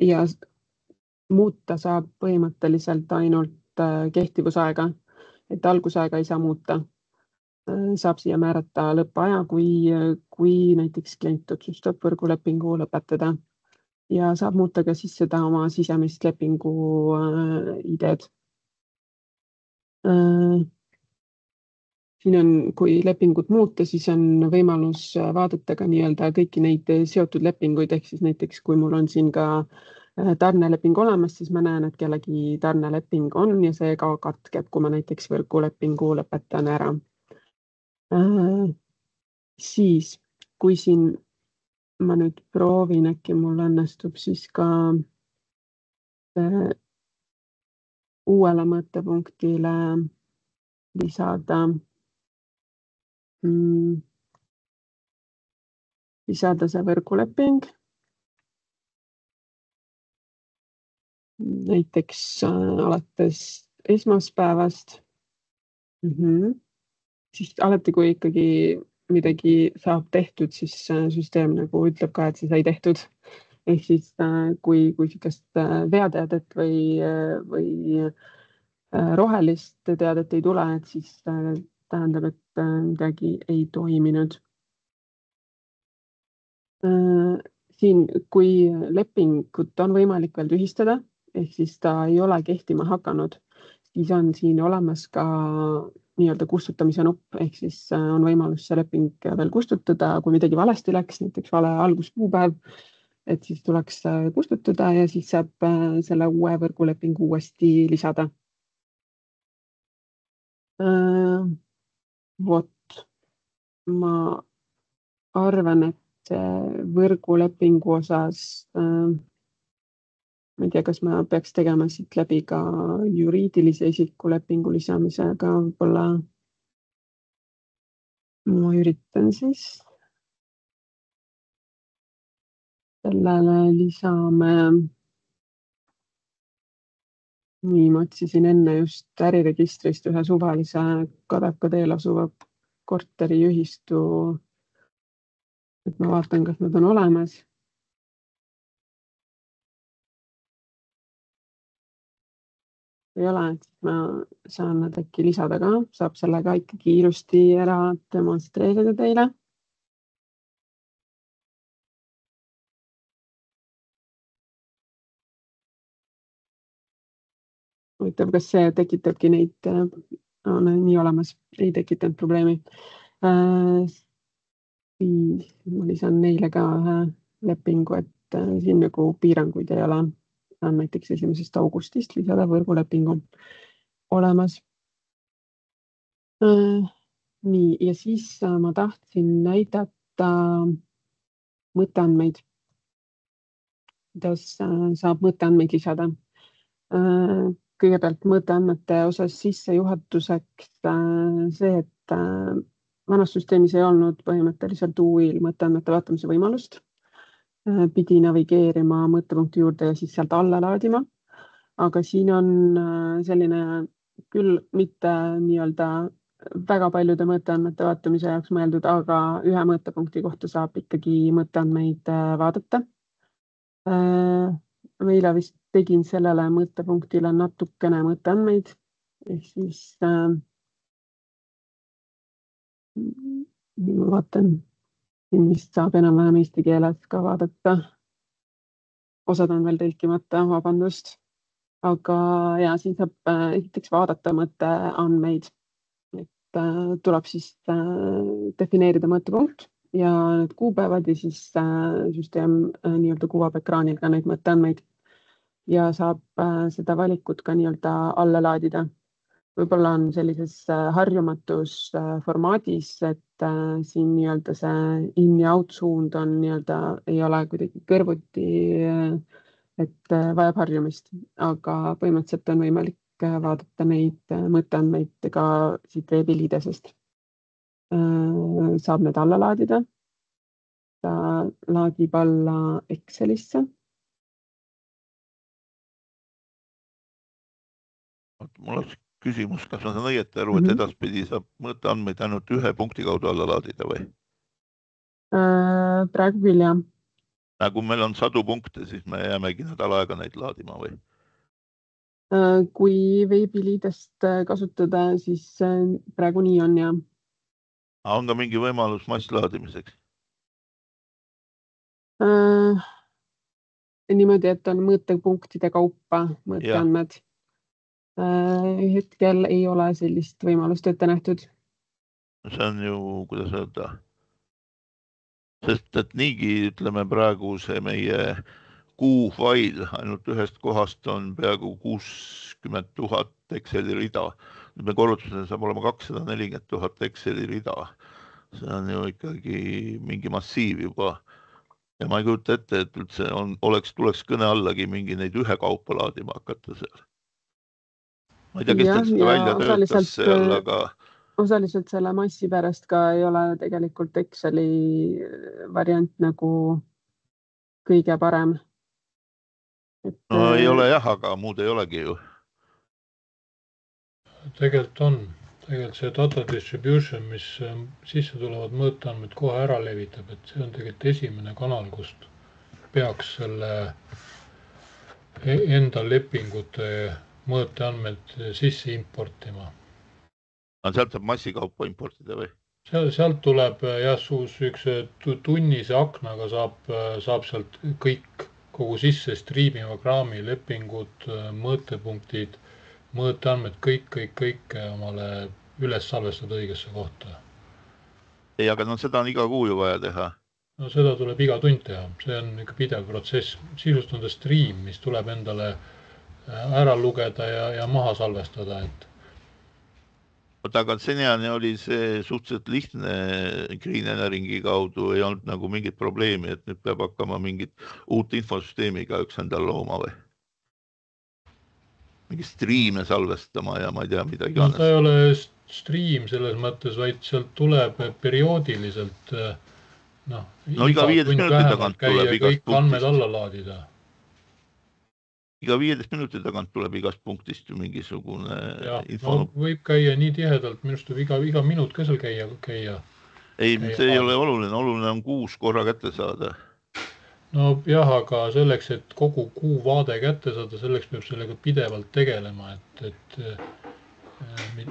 ja muuta saab põhimõtteliselt ainult kehtivusaega, et algusaega ei saa muuta. Saab siia määrata lõppaja, kui näiteks klient otsustab võrgulepingu lõpetada. ja saab muuta ka siis seda oma sisemist lepingu ideed. Siin on, kui lepingut muuta, siis on võimalus vaadata ka nii-öelda kõiki neid seotud lepinguid, ehk siis näiteks kui mul on siin ka tarneleping olemas, siis ma näen, et kellegi tarneleping on ja see ka katkeb, kui ma näiteks võrgulepingu lõpetan ära. Siis, kui siin ma nüüd proovin, äkki mul õnnestub siis ka uuele mõttepunktile lisada see võrguleping. Näiteks alates esmaspäevast. Siis alati, kui ikkagi midagi saab tehtud, siis süsteem nagu ütleb ka, et see sai tehtud. Ehk siis kui sellist veateadet või rohelist teadet ei tule, et siis tähendab, et midagi ei toiminud. Siin, kui lepingut on võimalik veel tühistada, ehk siis ta ei ole kehtima hakanud, siis on siin olemas ka nii-öelda kustutamise nupp, ehk siis on võimalus see leping veel kustutada, kui midagi valesti läks, näiteks vale alguskuupäev, et siis tuleks kustutada ja siis saab selle uue võrgulepingu uuesti lisada. Vot, ma arvan, et võrgulepingu osas, ma ei tea, kas ma peaks tegema siit läbi ka juriidilise isiku lepingu lisamise, aga võib-olla ma üritan siis. Sellele lisame, nii ma otsisin enne just äriregistrist ühe suvalise Kadaka teel asuva korteriühistu, et ma vaatan, kas nad on olemas. Ei ole, et ma saan nad äkki lisada ka, saab sellega ikkagi ilusti ära demonstreerida teile. Huvitav, kas see tekitabki neid, nii olemas, ei tekitanud probleemi. Siis ma lisan neile ka ühe lepingu, et siin nagu piiranguid ei ole. On näiteks 1. augustist lisada võrgulepingu olemas. Nii, ja siis ma tahtsin näidata mõtteandmeid, kuidas saab mõtteandmeid lisada. Kõigepealt mõtteandmete osas sissejuhatuseks see, et vanas süsteemis ei olnud põhimõtteliselt UUI-l mõtteandmete vaatamise võimalust. Pidi navigeerima mõttepunkti juurde ja siis sealt alla laadima. Aga siin on selline küll mitte nii-öelda väga paljude mõtteandmete vaatamise jaoks mõeldud, aga ühe mõttepunkti kohta saab ikkagi mõtteandmeid vaadata. Meile vist tegin sellele mõttepunktile natukene mõtteandmeid. Ehk siis ma vaatan, vist saab enam-vähem eesti keeles ka vaadata. Osad on veel tõlkimata, vabandust. Aga ja, siin saab esiteks vaadata mõtteandmeid. Et tuleb siis defineerida mõttepunkt ja need kuupäevad ja siis süsteem nii-öelda kuvab ekraanil ka neid mõtteandmeid. Ja saab seda valikut ka nii-öelda alla laadida. Võib-olla on sellises harjumatus formaadis, et siin nii-öelda see in ja out suund on nii-öelda, ei ole kuidagi kõrvuti, et vajab harjumist, aga põhimõtteliselt on võimalik vaadata neid mõtteandmeid ka siit veebiliidesest. Saab need alla laadida. Ta laadib alla Excelisse. Mul on küsimus, kas ma saan õieti aru, et edaspidi saab mõtteandmeid ainult ühe punkti kaudu alla laadida või? Praegu küll, jah. Kui meil on 100 punkte, siis me jäämegi nädal aega neid laadima või? Kui veebiliidest kasutada, siis praegu nii on, jah. On ka mingi võimalus masslaadimiseks? niimoodi, et on mõõtepunktide kaupa mõõteandmed. Hetkel ei ole sellist võimalust ette nähtud. See on ju, kuidas öelda, sest et niigi ütleme praegu see meie kuufail ainult ühest kohast on peaaegu 60 000 Exceli rida. Nüüd me korrutusena saab olema 240 000 Exceli rida. See on ju ikkagi mingi massiiv juba. Ja ma ei kujuta ette, et üldse tuleks kõne allagi mingi neid ühe kaupa laadima hakata seal. Ma ei tea, kes teil seda välja töötas seal, aga... Osaliselt selle massi pärast ka ei ole tegelikult Exceli variant nagu kõige parem. No ei ole jah, aga muud ei olegi ju. Tegelikult on. Tegelikult see data distribution, mis sisse tulevad mõõteandmed kohe ära levitab, et see on tegelikult esimene kanal, kust peaks selle enda lepingute mõõteandmed sisse importima. Sealt saab massikaupa importida või? Sealt tuleb üks tunnise aknaga saab sealt kõik kogu sisse striimiva kraami lepingud, mõõtepunktid, mõõteandmed, kõik omale üles salvestada õigesse kohta. Ei, aga no seda on iga kuu ju vaja teha. No seda tuleb iga tund teha. See on ikka pidev protsess. Sisust on ta stream, mis tuleb endale ära lugeda ja maha salvestada. Aga seniani oli see suhteliselt lihtne Green Energingi kaudu, ei olnud nagu mingit probleemi, et nüüd peab hakkama mingit uut infosüsteemiga üks endal looma või? Mingi striime salvestama ja ma ei tea, mida iganes. No ta ei ole stream selles mõttes, vaid sealt tuleb perioodiliselt iga 15 minuti tagant tuleb igast kõik andmed alla laadida. Iga 15 minuti tagant tuleb igast punktist ju mingisugune info. No, võib käia nii tihedalt, minust võib iga minut ka seal käia. Ei, see ei ole oluline. Oluline on kuus korra kätte saada. No jah, aga selleks, et kogu kuu vaade kätte saada, selleks peab sellega pidevalt tegelema. Et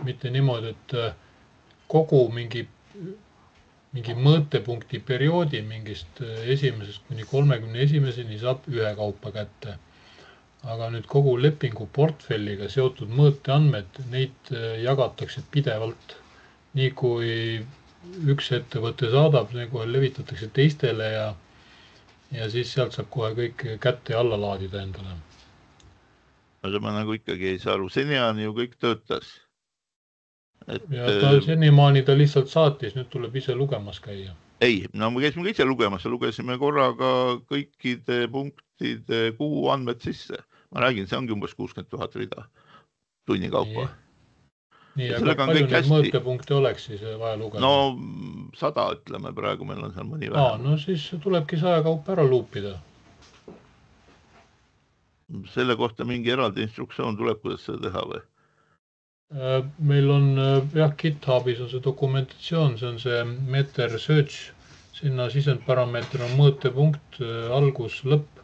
mitte niimoodi, et kogu mingi mõõtepunkti perioodi mingist 1. kuni 31. saab ühe kaupa kätte. Aga nüüd kogu lepingu portfelliga seotud mõõteandmed, neid jagatakse pidevalt. Nii kui üks ettevõte saadab, kohe levitatakse teistele ja siis sealt saab kohe kõik kätte ja alla laadida endale. Aga ma nagu ikkagi ei saa aru. Seniani ju kõik töötas. Senimaani ta lihtsalt saatis, nüüd tuleb ise lugemas käia. Ei, no me käisime ise lugemas ja lugesime korraga kõikide punktide kuu andmed sisse. Ma räägin, see ongi umbes 60 000 rida tunni kaupa. Nii, aga palju neid mõõtepunkte oleks siis vaja lugeda? No 100 ütleme, praegu meil on seal mõni vähem. No siis tulebki 100 kaupa ära luupida. Selle kohta mingi eraldi instruktsioon tuleb, kuidas seda teha või? Meil on GitHubis on see dokumentatsioon, see on see meter search, sinna sisendparameeter on mõõtepunkt, algus, lõpp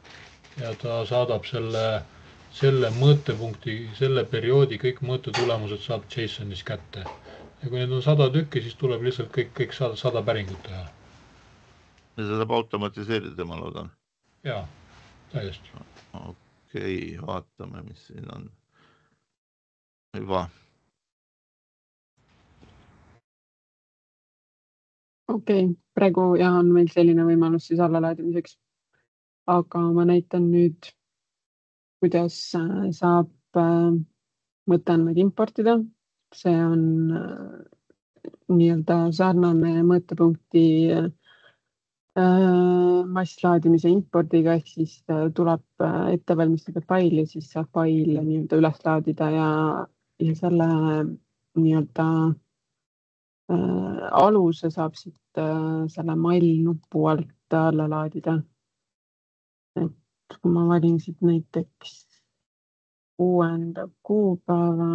ja ta saadab selle mõõtepunkti, selle perioodi kõik mõõtetulemused saab JSONis kätte. Ja kui need on 100 tükki, siis tuleb lihtsalt kõik 100 päringut teha. Ja seda saab automatiseerida, ma loodan? Jaa, täiesti. Okei, vaatame, mis siin on. Hyvä. Okei, praegu on meil selline võimalus siis allalaadimiseks. Aga ma näitan nüüd, kuidas saab mõõteandmeid importida. See on nii-öelda sarnane mõõtepunkti masslaadimise impordiga, ehk siis tuleb ette valmistada fail ja siis saab fail nii-öelda üles laadida ja selle nii-öelda aluse saab siit selle mall nupu alt alla laadida. Et kui ma valin siit näiteks 6. kuupäeva,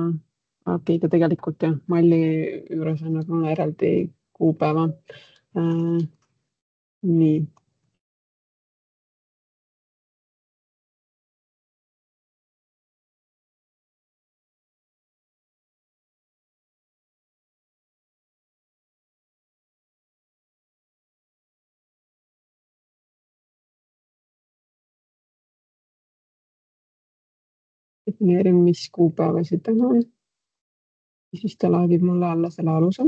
okei, ta tegelikult malli juures on nagu eraldi kuupäeva. Nii. defineerin, mis kuupäevasid täna on. Siis ta laadib mulle alla selle aluse.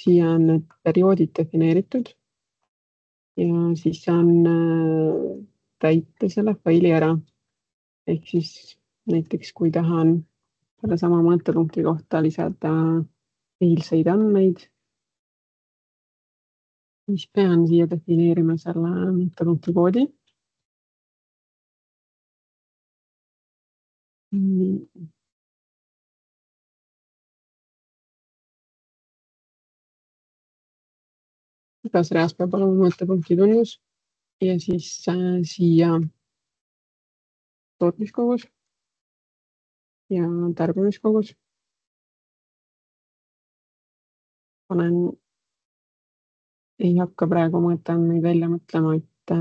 Siia on need perioodid defineeritud ja siis saan täita selle faili ära. Ehk siis näiteks, kui tahan selle sama mõõtepunkti kohta lisada eilseid andmeid, siis pean siia defineerima selle mõõtepunkti koodi. Igas reas peab olema mõõtepunkti tunnus ja siis siia tootmiskogus ja tarbimiskogus. Ei hakka praegu mõõteandmeid välja mõtlema, et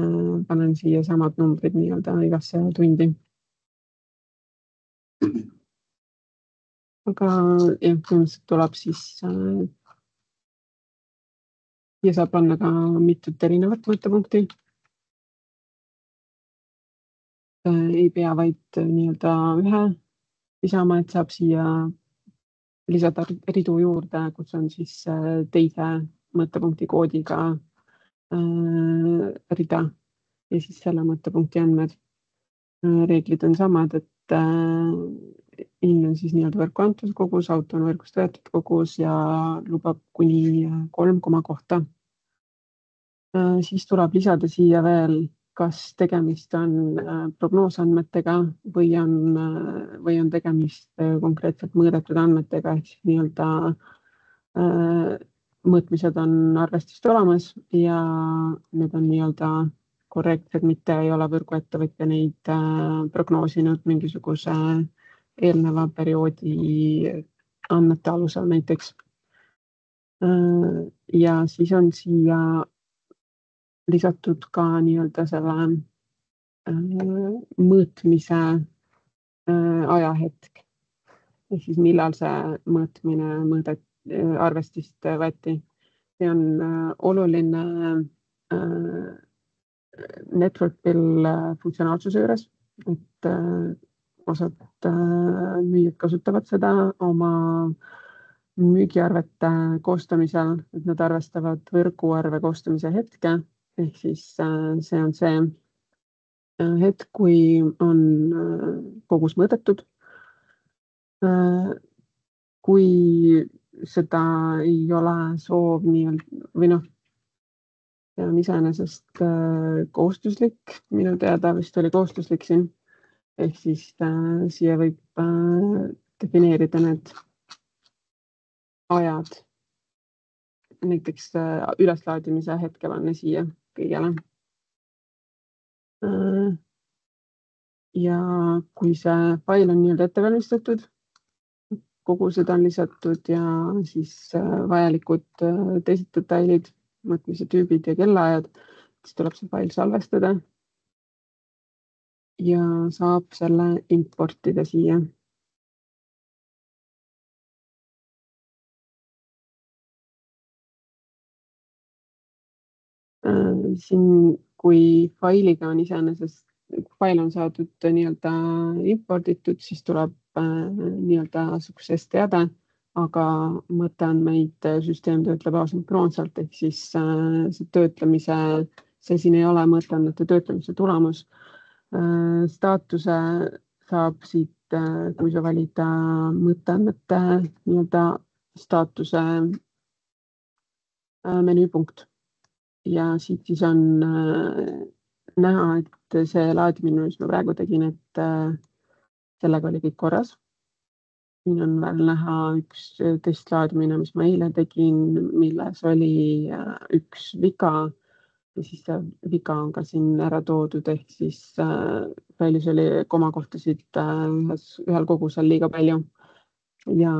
panen siia samad numbrid nii-öelda igasse tundi. Aga jah, põhimõtteliselt tuleb siis ja saab panna ka mitut erinevat mõõtepunkti. Ei pea vaid nii-öelda ühe lisama, et saab siia lisada ridu juurde, kus on siis teise mõõtepunkti koodiga rida ja siis selle mõõtepunkti andmed. Reeglid on samad, et in on siis nii-öelda võrku antud kogus, auto on võrgust võetud kogus ja lubab kuni 3 kohta. Siis tuleb lisada siia veel, kas tegemist on prognoosandmetega või on tegemist konkreetselt mõõdetud andmetega, ehk siis nii-öelda mõõtmised on arvestust olemas ja need on nii-öelda korrektsed, mitte ei ole võrguettevõtja neid prognoosinud mingisuguse eelneva perioodi andmete alusel näiteks. Ja siis on siia lisatud ka nii-öelda selle mõõtmise ajahetk. Ehk siis millal see mõõtmine arvestist võeti. See on oluline network bill funktsionaalsuse juures, et osad müüjad kasutavad seda oma müügiarvete koostamisel, et nad arvestavad võrguarve koostamise hetke, ehk siis see on see hetk, kui on kogus mõõdetud. Kui seda ei ole soov või see on iseenesest kohustuslik, minu teada vist oli kohustuslik siin, ehk siis siia võib defineerida need ajad, näiteks üleslaadimise hetke panna siia kõigele. Ja kui see fail on nii-öelda ette valmistatud, kogused on lisatud ja siis vajalikud teised detailid, mõõtmise tüübid ja kellaajad, siis tuleb see fail salvestada ja saab selle importida siia. Siin, kui failiga on iseenesest, fail on saadud nii-öelda imporditud, siis tuleb nii-öelda success teada, aga mõõteandmeid süsteem töötleb asünkroonselt, ehk siis see töötlemise, see siin ei ole mõõteandmete töötlemise tulemus. Staatuse saab siit, kui sa valida mõõteandmete nii-öelda staatuse menüüpunkt. Ja siit siis on näha, et see laadimine, mis ma praegu tegin, et sellega oli kõik korras. Siin on veel näha üks testlaadimine, mis ma eile tegin, milles oli üks viga ja siis see viga on ka siin ära toodud, ehk siis failis oli komakohtasid ühel kogusel liiga palju. Ja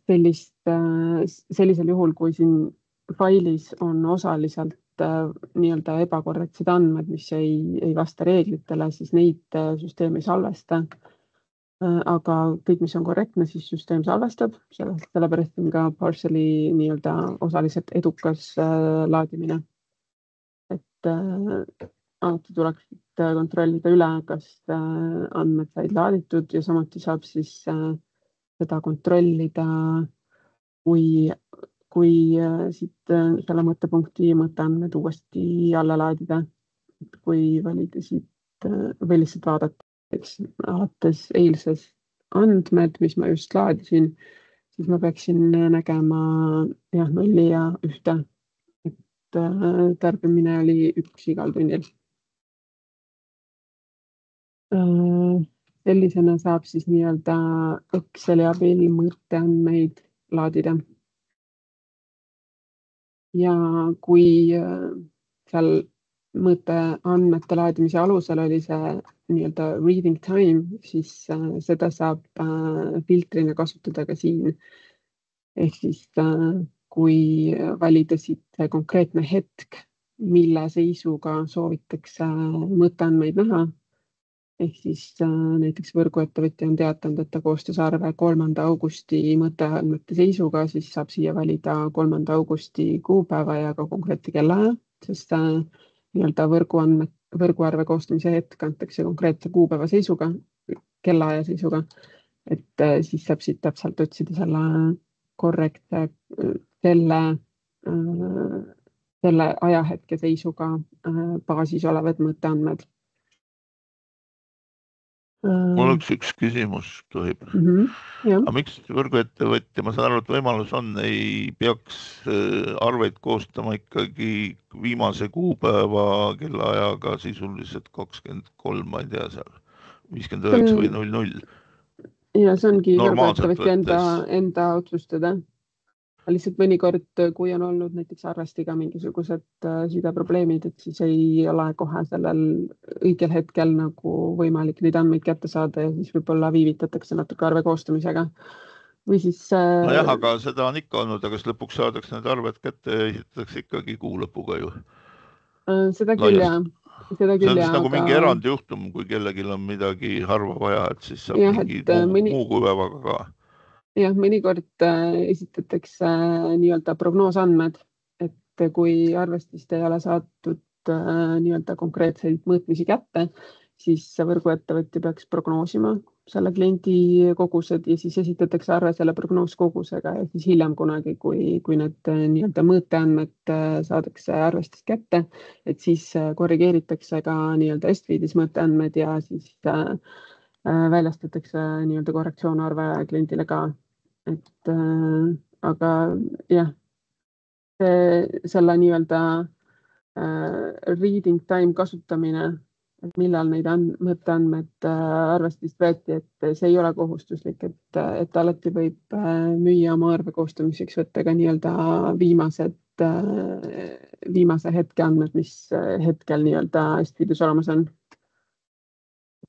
sellisel juhul, kui siin failis on osaliselt nii-öelda ebakorrektsed andmed, mis ei vasta reeglitele, siis neid süsteem ei salvesta. Aga kõik, mis on korrektne, siis süsteem salvestab, sellepärast on ka partially nii-öelda osaliselt edukas laadimine. Et alati tuleks kontrollida üle, kas andmed said laaditud ja samuti saab siis seda kontrollida, kui siit selle mõttepunkti mõtteandmed uuesti alla laadida, kui valida siit või lihtsalt vaadata, eks alates eilses andmed, mis ma just laadisin, siis ma peaksin nägema 0 ja 1, et tarbimine oli 1 igal tunnil. Sellisena saab siis nii-öelda Exceli abil mõtteandmeid laadida. Ja kui seal mõtteandmete laadimise alusel oli see nii-öelda reading time, siis seda saab filtrina kasutada ka siin. Ehk siis kui valida siit see konkreetne hetk, mille seisuga soovitakse mõtteandmeid näha, ehk siis näiteks võrguettevõtja on teatanud, et ta koostas arve 3. augusti mõtteandmete seisuga, siis saab siia valida 3. augusti kuupäeva ja ka konkreetse kellaaja, sest nii-öelda võrguarve koostamise hetk antakse konkreetse kuupäeva seisuga, kellaaja seisuga, et siis saab siit täpselt otsida selle korrektse selle ajahetke seisuga baasis olevad mõtteandmed. Mul oleks üks küsimus, tohib. Aga miks võrguettevõtja, ma saan aru, et võimalus on, ei peaks arveid koostama ikkagi viimase kuupäeva kellaajaga sisuliselt 23, ma ei tea seal, 59 või 00. Ja see ongi võrguettevõtja enda otsustada. Lihtsalt mõnikord, kui on olnud näiteks arvestiga mingisugused sideprobleemid, et siis ei ole kohe sellel õigel hetkel nagu võimalik neid andmeid kätte saada ja siis võib-olla viivitatakse natuke arve koostamisega. Või siis... Nojah, aga seda on ikka olnud, aga lõpuks saadaks need arved kätte ja esitatakse ikkagi kuu lõpuga ju. Seda küll, jah. See on siis nagu mingi erandjuhtum, kui kellelgi on midagi harva vaja, et siis saab mingi muu kuupäevaga ka. Jah, mõnikord esitatakse nii-öelda prognoosandmed, et kui arvestist ei ole saadud nii-öelda konkreetseid mõõtmisi kätte, siis võrguettevõtja peaks prognoosima selle kliendi kogused ja siis esitatakse arve selle prognooskogusega ja siis hiljem kunagi, kui need nii-öelda mõõteandmed saadakse arvestist kätte, et siis korrigeeritakse ka nii-öelda SVIDis mõõteandmed ja siis väljastatakse nii-öelda korrektsioonarve kliendile ka. Et, aga jah, selle nii-öelda reading time kasutamine, et millal neid mõtteandmed arvestist võeti, et see ei ole kohustuslik, et alati võib müüa oma arve koostamiseks võtta ka nii-öelda viimase hetke andmed, mis hetkel nii-öelda SVIDis olemas on.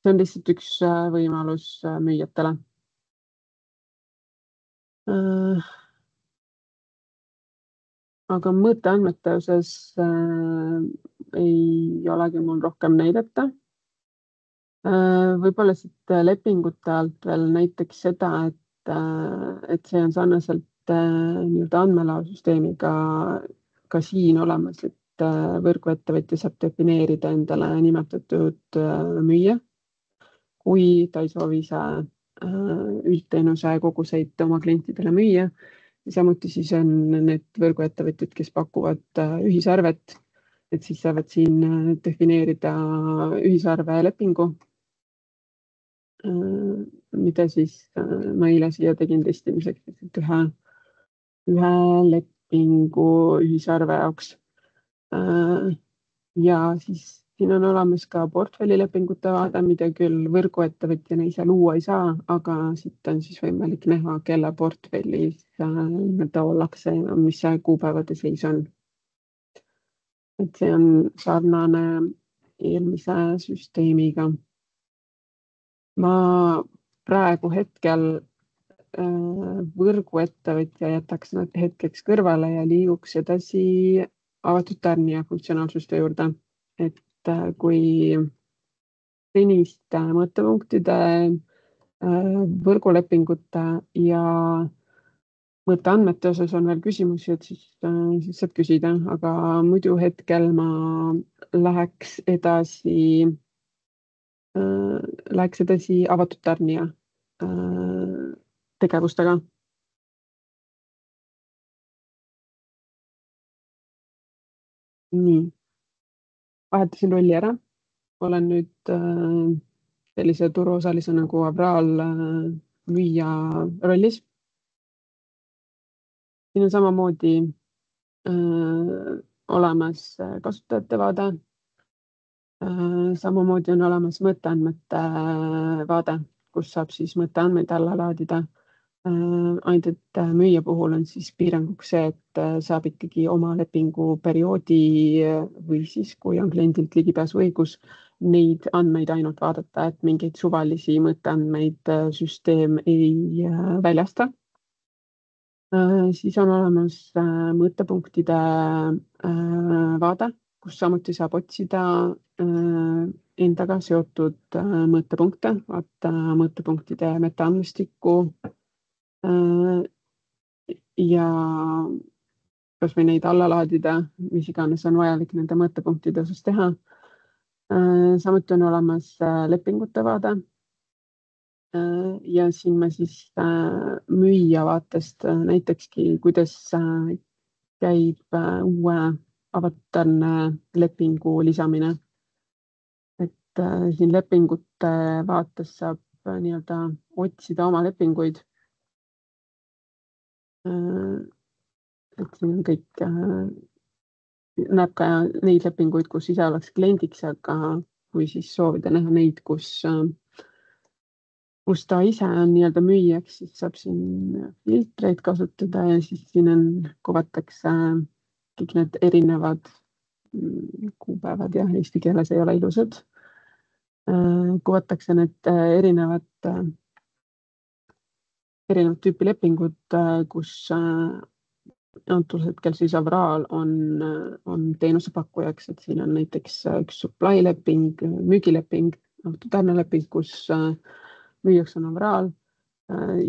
See on lihtsalt üks võimalus müüjatele. Aga mõtteandmete osas ei olegi mul rohkem näidata. Võib-olla siit lepingute alt veel näiteks seda, et see on sarnaselt nii-öelda andmelaosüsteemiga ka siin olemas, et võrguettevõtja saab defineerida endale nimetatud müüja, kui ta ei soovi üldteenuse koguseid oma klientidele müüa. Samuti siis on need võrguettevõtjad, kes pakuvad ühisarvet, et siis saavad siin defineerida ühisarve lepingu, mida siis ma eile siia tegin testimiseks, et ühe lepingu ühisarve jaoks. Ja siis siin on olemas ka portfellilepingute vaade, mida küll võrguettevõtjana ise luua ei saa, aga siit on siis võimalik näha, kelle portfellis ollakse ja mis see kuupäevade seis on. Et see on sarnane eelmise süsteemiga. Ma praegu hetkel võrguettevõtja jätaks nad hetkeks kõrvale ja liiguks edasi avatud tarnija funktsionaalsuste juurde. Et kui seniste mõttepunktide, võrgulepingute ja mõtteandmete osas on veel küsimusi, et siis saad küsida, aga muidu hetkel ma läheks edasi avatud tarnija tegevustega. Nii, vahetasin rolli ära. Olen nüüd sellise turuosalise nagu Avraal müüja rollis. Siin on samamoodi olemas kasutajate vaade. Samamoodi on olemas mõtteandmete vaade, kus saab siis mõtteandmeid alla laadida. Ainult, et müüja puhul on siis piiranguks see, et saab ikkagi oma lepingu perioodi või siis, kui on kliendilt ligipääsu õigus, neid andmeid ainult vaadata, et mingeid suvalisi mõtteandmeid süsteem ei väljasta. Siis on olemas mõttepunktide vaade, kus samuti saab otsida endaga seotud mõttepunkte, vaata mõttepunktide metaandmestikku ja kas või neid alla laadida, mis iganes on vajalik nende mõttepunktide osas teha. Samuti on olemas lepingute vaade. Ja siin me siis müüja vaatest näitekski, kuidas käib uue avatarne lepingu lisamine. Et siin lepingute vaates saab nii-öelda otsida oma lepinguid. Et siin on kõik, näeb ka neid lepinguid, kus ise oleks kliendiks, aga kui siis soovida näha neid, kus ta ise on nii-öelda müüjaks, siis saab siin filtreid kasutada ja siis siin on kuvatakse kõik need erinevad kuupäevad ja eesti keeles ei ole ilusad. Kuvatakse need erinevad tüüpi lepingud, kus antud hetkel siis Avraal on teenusepakkujaks, et siin on näiteks üks supply leping, müügileping, autotarneleping, kus müüjaks on Avraal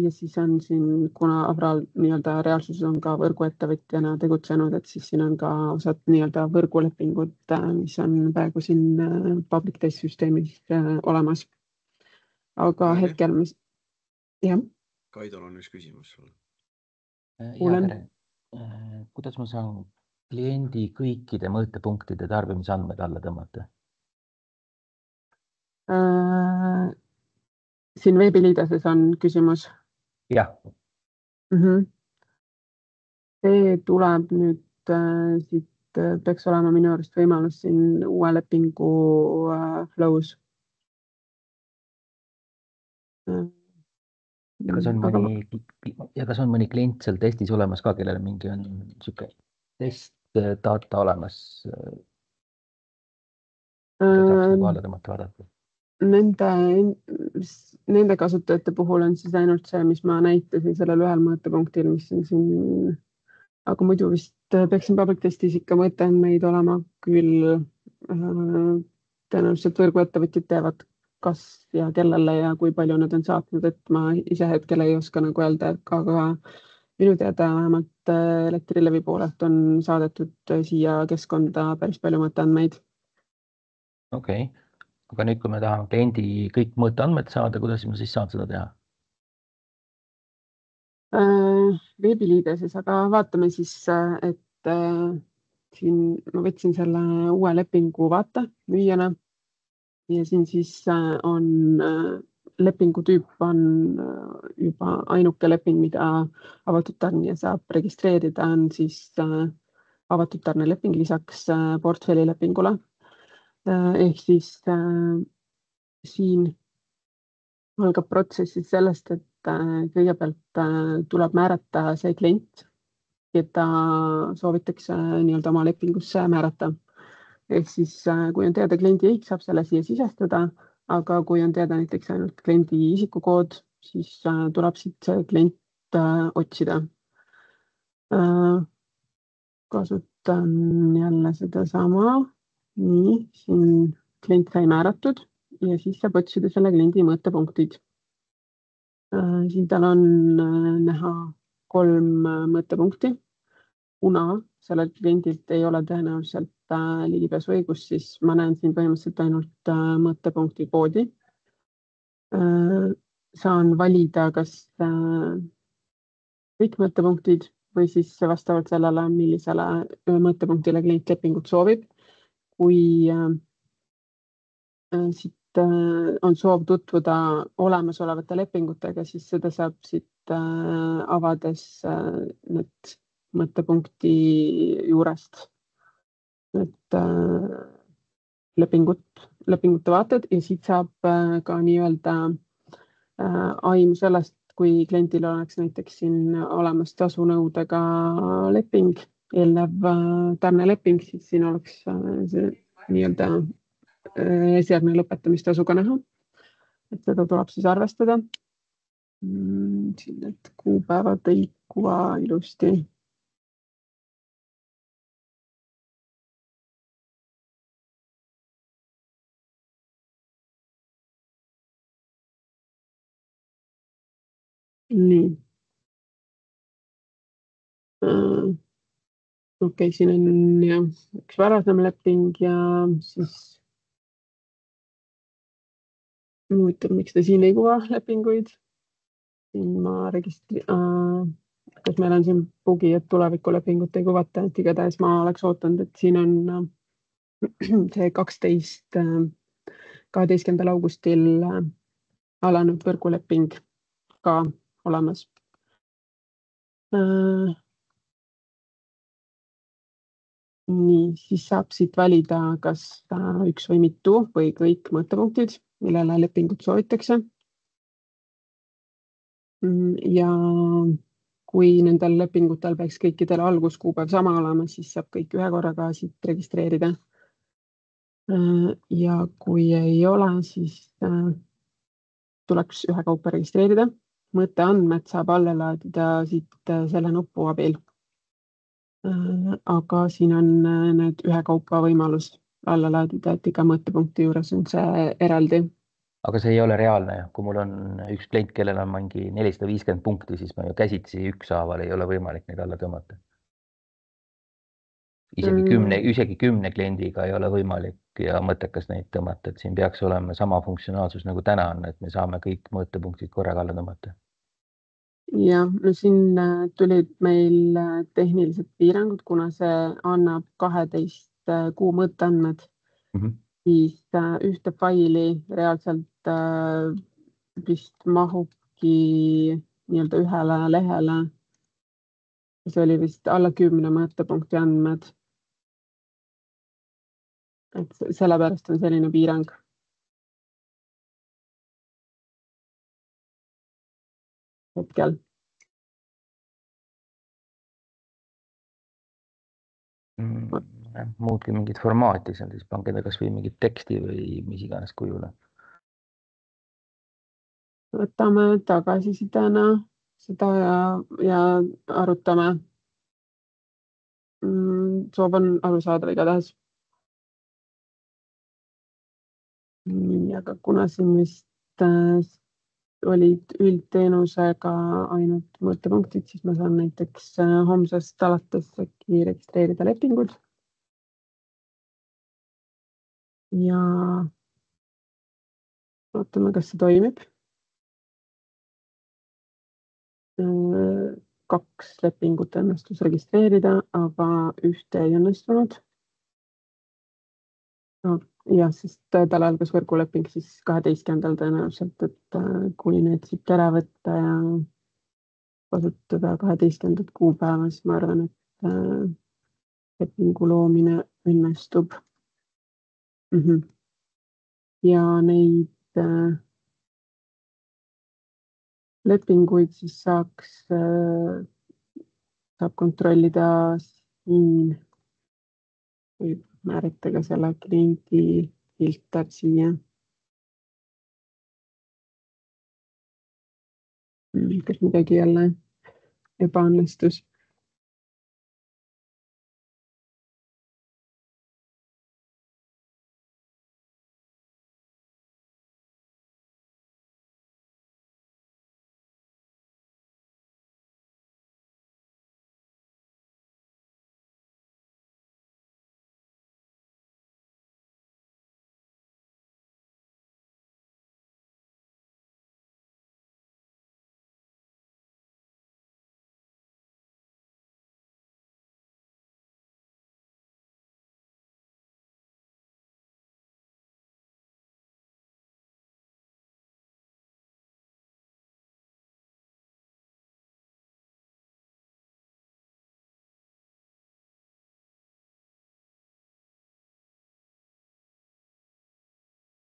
ja siis on siin, kuna Avraal nii-öelda reaalsuses on ka võrguettevõtjana tegutsenud, et siis siin on ka osad nii-öelda võrgulepingud, mis on praegu siin public test süsteemis olemas. Aga hetkel, mis... jah. Kaidol on üks küsimus sulle. Kuidas ma saan kliendi kõikide mõõtepunktide tarbimisandmed alla tõmmata? Siin veebiliideses on küsimus. Jah. See tuleb nüüd siit, peaks olema minu arust võimalus siin uue lepingu flows. Ja kas on mõni klient seal testis olemas ka, kellel mingi on siuke test data olemas? Vaadata. Nende kasutajate puhul on siis ainult see, mis ma näitasin sellel ühel mõõtepunktil, mis on siin, aga muidu vist peaksin public testis ikka mõtteandmeid olema küll. Tõenäoliselt võrguettevõtjad teevad, kas ja kellele ja kui palju nad on saatnud, et ma ise hetkel ei oska nagu öelda, aga minu teada vähemalt Elektrilevi poolelt on saadetud siia keskkonda päris palju mõtteandmeid. Okei. Aga nüüd, kui me tahame kliendi kõik mõtteandmed saada, kuidas ma siis saan seda teha? Veebiliideses, aga vaatame siis, et siin ma võtsin selle uue lepingu vaata müüjana ja siin siis on lepingu tüüp on juba ainuke leping, mida avatud tarnija saab registreerida, on siis avatud tarneleping lisaks portfellilepingule. Ehk siis siin algab protsessis sellest, et kõigepealt tuleb määrata see klient, keda soovitakse nii-öelda oma lepingusse määrata. Ehk siis, kui on teada kliendi eik, saab selle siia sisestada, aga kui on teada näiteks ainult kliendi isikukood, siis tuleb siit see klient otsida. Kasutan jälle seda sama. Nii, siin klient sai määratud ja siis saab otsida selle kliendi mõttepunktid. Siin tal on näha 3 mõttepunkti. Kuna sellel kliendilt ei ole tõenäoliselt ligipääsuõigust, siis ma näen siin põhimõtteliselt ainult mõttepunkti koodi. Saan valida, kas kõik mõttepunktid või siis vastavalt sellele, millisele mõttepunktile klient lepingut soovib. Kui siit on soov tutvuda olemasolevate lepingutega, siis seda saab siit avades need mõttepunkti juurest need lepingute vaated ja siit saab ka nii-öelda aimu sellest, kui klientil oleks näiteks siin olemas tasunõudega leping, eelnev tarneleping, siis siin oleks see nii-öelda esialgne lõpetamistasuga näha. Et seda tuleb siis arvestada. Siin need kuupäevad ei kuva ilusti. Nii. Okei, siin on jah, üks varasem leping ja siis muutab, miks ta siin ei kuva lepinguid. Siin ma kas meil on siin bugi, et tulevikulepingut ei kuvata, et igatahes ma oleks ootanud, et siin on see 12. augustil alanud võrguleping ka olemas. Nii, siis saab siit valida, kas üks või mitu või kõik mõttepunktid, millele lepingut soovitakse. Ja kui nendel lepingutel peaks kõikidel alguskuupäev sama olema, siis saab kõik ühe korraga siit registreerida. Ja kui ei ole, siis tuleks ühekaupa registreerida. Mõtteandmed saab alla laadida siit selle nupu abil. Aga siin on need ühekaupa võimalus alla laadida, et iga mõttepunkti juures on see eraldi. Aga see ei ole reaalne. Kui mul on üks klient, kellel on mingi 450 punkti, siis ma ju käsitsi ükshaaval ei ole võimalik neid alla tõmmata. Isegi 10 kliendiga ei ole võimalik ja mõttekas neid tõmmata, et siin peaks olema sama funktsionaalsus nagu täna on, et me saame kõik mõttepunktid korraga alla tõmmata. Ja, no siin tulid meil tehnilised piirangud, kuna see annab 12 kuu mõtteandmed, siis ühte faili reaalselt vist mahubki nii-öelda ühele lehele. See oli vist alla 10 mõttepunkti andmed. Et sellepärast on selline piirang. Hetkel. Muudki mingit formaati, seal siis pange kas või mingit teksti või mis iganes kujule. Võtame tagasisidena seda ja arutame. Soov on aru saada igatahes. Aga kuna siin vist olid üldteenusega ainult mõttepunktid, siis ma saan näiteks homsest alates äkki registreerida lepingud. Ja vaatame, kas see toimib. 2 lepingut õnnestus registreerida, aga ühte ei õnnestunud. Ja siis tal algas võrguleping siis 12. tõenäoliselt, et kui need siit ära võtta ja kasutada 12. kuupäeva, siis ma arvan, et lepingu loomine õnnestub. Ja neid lepinguid siis saab kontrollida siin või määrata ka selle kliendi filter siia. Kas midagi jälle ebaõnnestus?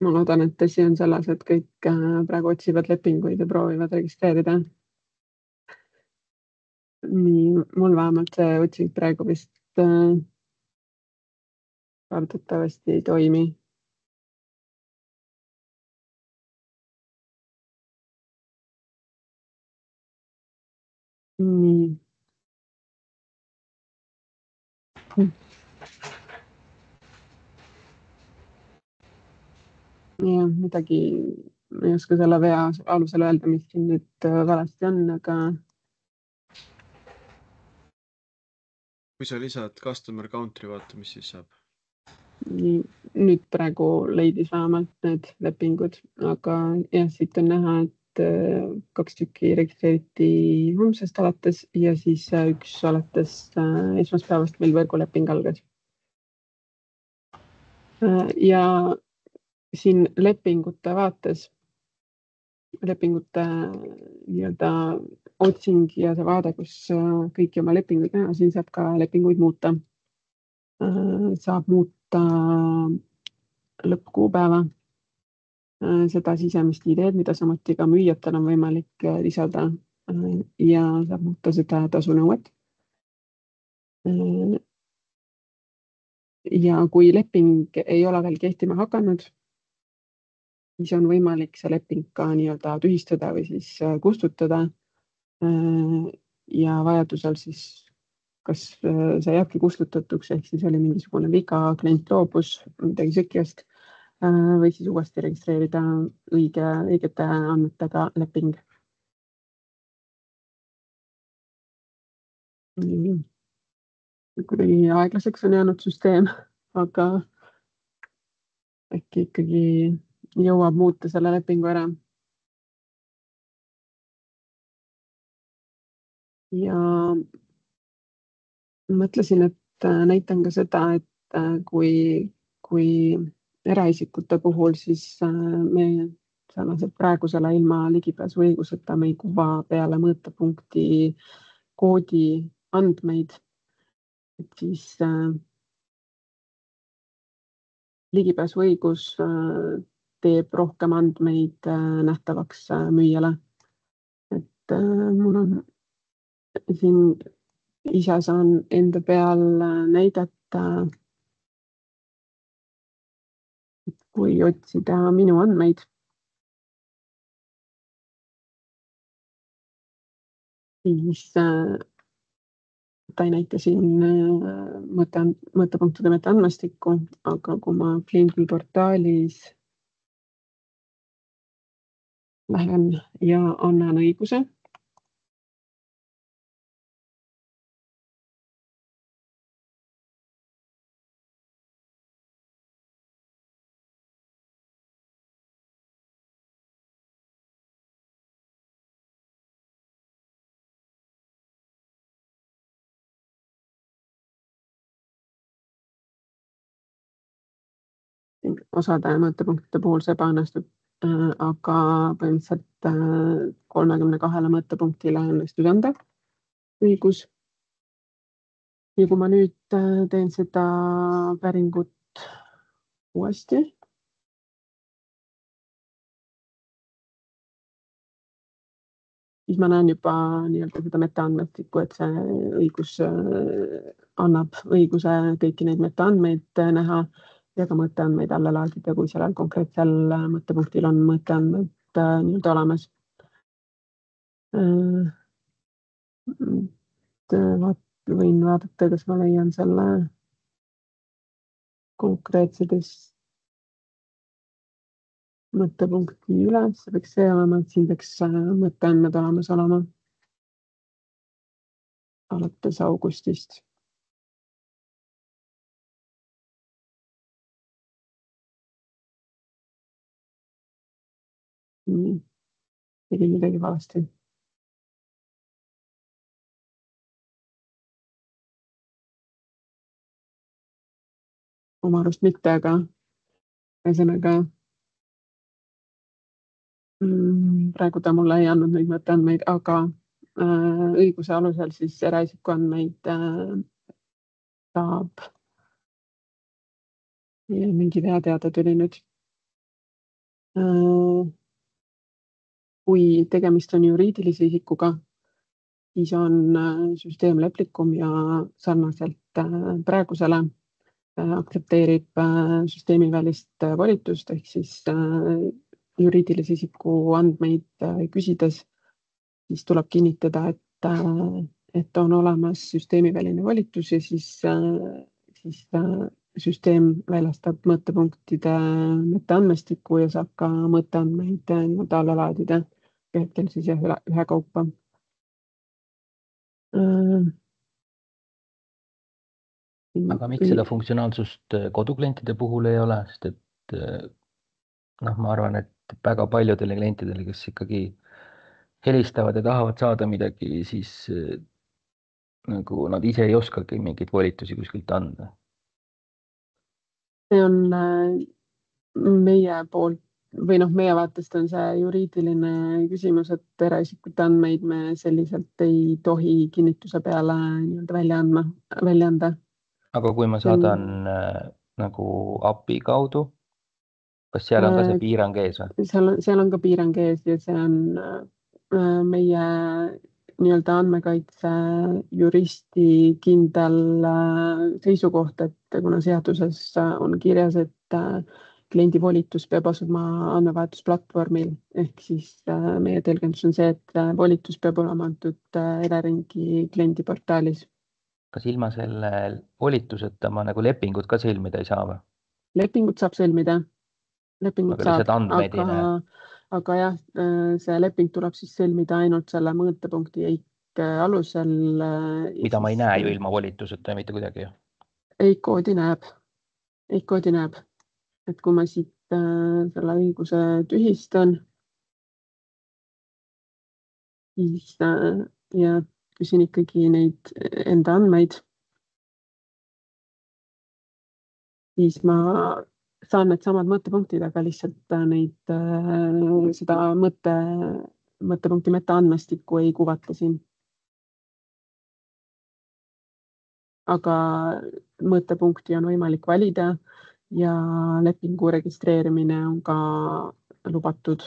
ma loodan, et tõsi on selles, et kõik praegu otsivad lepinguid ja proovivad registreerida. Nii, mul vähemalt see otsing praegu vist kardetavasti ei toimi. Nii. Ja, midagi ei oska selle vea alusel öelda, mis siin nüüd valesti on, aga kui sa lisad customer country, vaata, mis siis saab. nii, nüüd praegu leidis vähemalt need lepingud, aga jah, siit on näha, et 2 tükki registreeriti homsest alates ja siis üks alates esmaspäevast, mil võrguleping algas. Ja siin lepingute vaates, lepingute nii-öelda otsing ja see vaade, kus kõiki oma lepinguid näha, siin saab ka lepinguid muuta. Saab muuta lõppkuupäeva, seda sisemist ideed, mida samuti ka müüjatel on võimalik lisada ja saab muuta seda tasunõuet. Ja kui leping ei ole veel kehtima hakanud, siis on võimalik see leping ka nii-öelda tühistada või siis kustutada ja vajadusel siis kas see jääbki kustutatuks, ehk siis oli mingisugune viga, klient loobus, midagi sükjast või siis uuesti registreerida õigete andmetega leping. Kuidagi aeglaseks on jäänud süsteem, aga äkki ikkagi jõuab muuta selle lepingu ära. Ja mõtlesin, et näitan ka seda, et kui eraisikute puhul, siis me sarnaselt praegusele ilma ligipääsu õiguseta me ei kuva peale mõõtepunkti koodi andmeid, et siis ligipääsu õigus teeb rohkem andmeid nähtavaks müüjale. Et mul on siin ise saan enda peal näidata, et kui otsida minu andmeid, siis ta ei näita siin mõõtepunktide metaandmestikku, aga kui ma kliendi portaalis lähen ja annan õiguse, osade mõõtepunktide puhul see ebaõnnestub, aga põhimõtteliselt 32 mõõtepunktile õnnestus anda õigus. Ja kui ma nüüd teen seda päringut uuesti, siis ma näen juba nii-öelda seda metaandmestikku, et see õigus annab õiguse kõiki neid metaandmeid näha ja ka mõõteandmeid alla laadida, kui sellel konkreetsel mõõtepunktil on mõõteandmed nii-öelda olemas. Võin vaadata, kas ma leian selle konkreetsedest mõõtepunkti üles, võiks see olema, et siin peaks mõõteandmed olemas olema alates augustist. Tegin midagi valesti. Oma arust mitte, aga ühesõnaga praegu ta mulle ei andnud neid mõõteandmeid, aga õiguse alusel siis eraisiku andmeid saab. Ja mingi vea teada tuli nüüd. Kui tegemist on juriidilise isikuga, siis on süsteem leplikum ja sarnaselt praegusele aktsepteerib süsteemivälist volitust ehk siis juriidilise isiku andmeid küsides, siis tuleb kinnitada, et on olemas süsteemiväline volitus ja siis süsteem väljastab mõõtepunktide mõtteandmestiku ja saab ka mõtteandmeid alla laadida hetkel siis ühekaupa. Aga miks seda funktsionaalsust koduklientide puhul ei ole, sest et ma arvan, et väga paljudele klientidele, kes ikkagi helistavad ja tahavad saada midagi, siis nagu nad ise ei oskagi mingeid volitusi kuskilt anda. See on meie poolt või meie vaatest on see juriidiline küsimus, et eraisikute andmeid me selliselt ei tohi kinnituse peale välja anda. Aga kui ma saadan nagu API kaudu, kas seal on ka see piirang ees või? Seal on ka piirang ees ja see on meie andmekaitse juristi kindel seisukoht, et kuna seaduses on kirjas, et kliendi volitus peab asuma andmevahetusplatvormil, ehk siis meie tõlgendus on see, et volitus peab olema antud Eleringi kliendiportaalis. Kas ilma selle volituseta ma nagu lepingut ka sõlmida ei saa või? Lepingut saab sõlmida. Aga jah, see leping tuleb siis sõlmida ainult selle mõõtepunkti EIK alusel. Mida ma ei näe ju ilma volituseta mitte kuidagi. EIK-koodi näeb. Et kui ma siit selle õiguse tühistan, siis ja küsin ikkagi neid enda andmeid, siis ma saan need samad mõttepunktid, aga lihtsalt seda mõttepunkti metaandmestikku ei kuvata siin. Aga mõttepunkti on võimalik valida ja lepingu registreerimine on ka lubatud.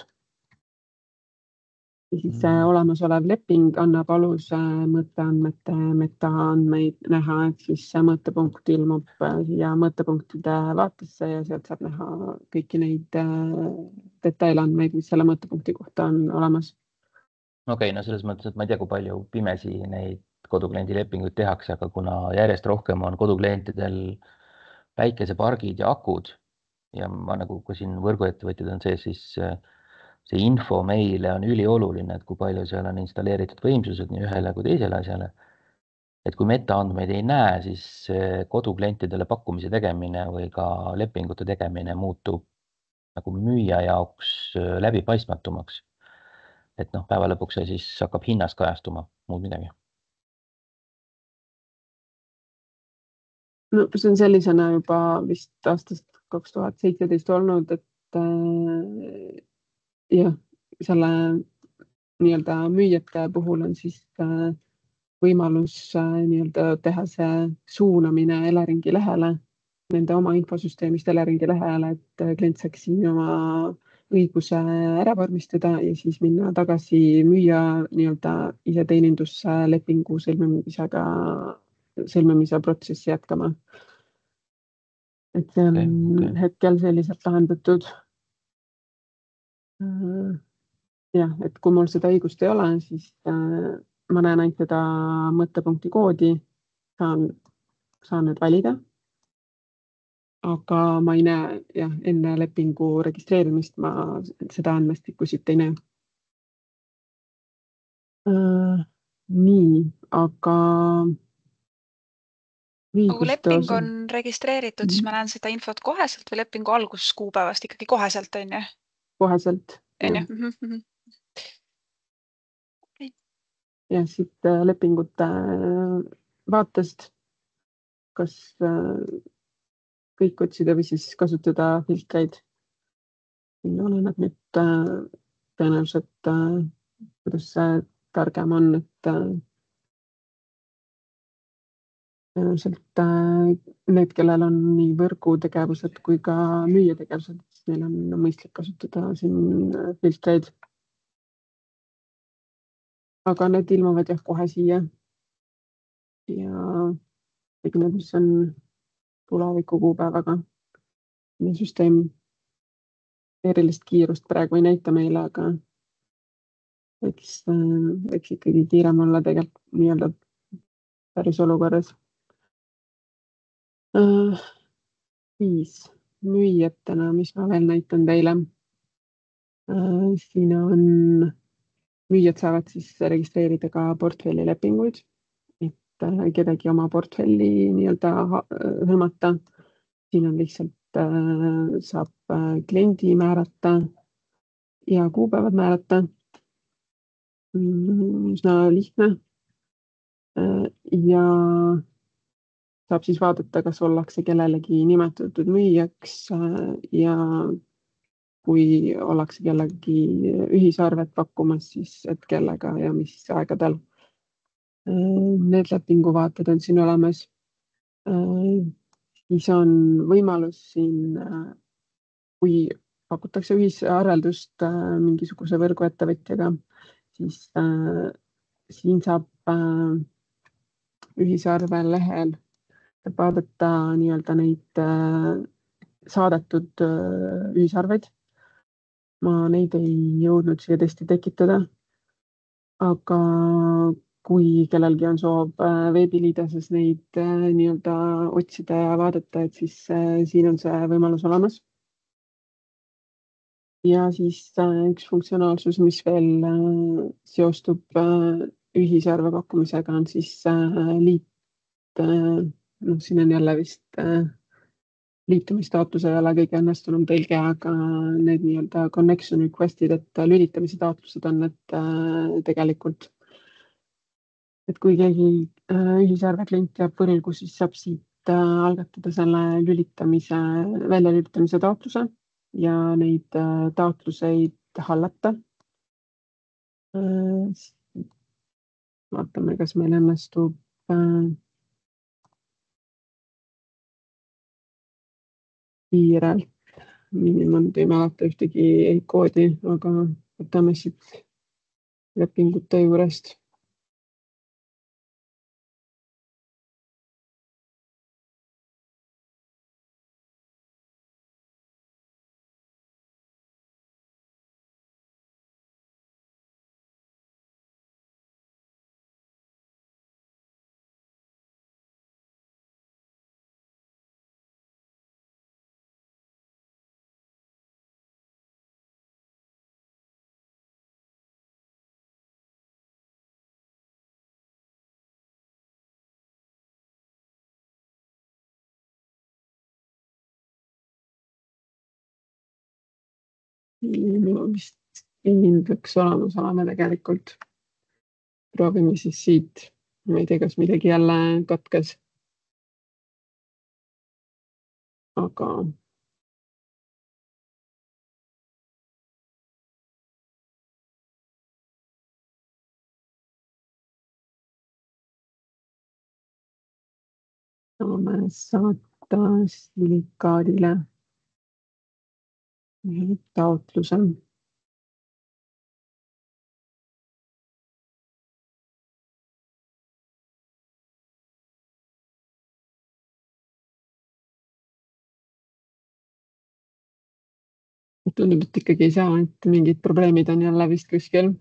Siis olemasolev leping annab aluse mõtteandmete metaandmeid näha, et siis see mõttepunkt ilmub siia mõttepunktide vaatesse ja sealt saab näha kõiki neid detailandmeid, mis selle mõttepunkti kohta on olemas. Okei, no selles mõttes, et ma ei tea, kui palju pimesi neid kodukliendi lepinguid tehakse, aga kuna järjest rohkem on koduklientidel päikesepargid ja akud ja ma nagu ka siin võrguettevõtjad on siis see info meile on ülioluline, et kui palju seal on installeeritud võimsused nii ühele kui teisele asjale. Et kui metaandmeid ei näe, siis koduklientidele pakkumise tegemine või ka lepingute tegemine muutub nagu müüja jaoks läbipaistmatumaks. Et päeva lõpuks see siis hakkab hinnas kajastuma, muud midagi. No, see on sellisena juba vist aastast 2017 olnud, et jah, selle müüjate puhul on siis võimalus teha see suunamine Eleringi lehele, nende oma infosüsteemist Eleringi lehele, et klient saaks siin oma õiguse ära vormistada ja siis minna tagasi müüja iseteenindusse lepingu sõlmimise protsessi jätkama. Et see on hetkel selliselt lahendatud. Jah, et kui mul seda õigust ei ole, siis ma näen ainult seda mõttepunkti koodi, saan need valida. Aga ma ei näe, enne lepingu registreerimist ma seda andmestikku siit ei näe. Nii, aga kui leping on registreeritud, siis ma näen seda infot koheselt või lepingu alguskuupäevast ikkagi koheselt, on ju? Koheselt. Ja siit lepingute vaatest, kas kõik otsida või siis kasutada filtreid. Oleneb nüüd tõenäoliselt, kuidas see targem on, et tõenäoliselt need, kellel on nii võrgutegevused kui ka müüjategevused, neil on mõistlik kasutada siin filtreid. Aga need ilmuvad jah kohe siia. Ja kõik need, mis on tuleviku kuupäevaga. Süsteem erilist kiirust praegu ei näita meile, aga võiks ikkagi kiirem olla tegelikult nii-öelda päris olukorras. Siis müüjatena, mis ma veel näitan teile. Siin on müüjad saavad siis registreerida ka portfellilepinguid, et kedagi oma portfelli nii-öelda hõlmata. Siin on lihtsalt saab kliendi määrata ja kuupäevad määrata. Üsna lihtne. Ja saab siis vaadata, kas ollakse kellelegi nimetatud müüjaks ja kui ollakse kellegi ühisarvet pakkumas, siis et kellega ja mis aegadel. Need lepinguvaated on siin olemas. Siis on võimalus siin, kui pakutakse ühisarveldust mingisuguse võrguettevõtjaga, siis siin saab ühisarve lehel vaadata nii-öelda neid saadetud ühisarveid. Ma neid ei jõudnud siia testi tekitada, aga kui kellelgi on soov veebiliideses neid nii-öelda otsida ja vaadata, et siis siin on see võimalus olemas. Ja siis üks funktsionaalsus, mis veel seostub ühisarve pakkumisega, on siis liit. Siin on jälle vist liitumistaotluse ei ole kõige õnnestunum tõlge, aga need nii-öelda connection request'id, et lülitamise taotlused on need tegelikult. Et kui keegi ühisarve klient jääb võlgu, siis saab siit algatada selle väljalülitamise taotluse ja neid taotluseid hallata. Vaatame, kas meil õnnestub kiirelt. Minimum teeme alati ühtegi koodi, aga võtame siit lepingute juurest. Vist peaks olemas olema tegelikult. Proovime siis siit. Ma ei tea, kas midagi jälle katkes. Aga saame saata silikaadile taotluse. Tundub, et ikkagi ei saa, et mingid probleemid on jälle vist kuskil.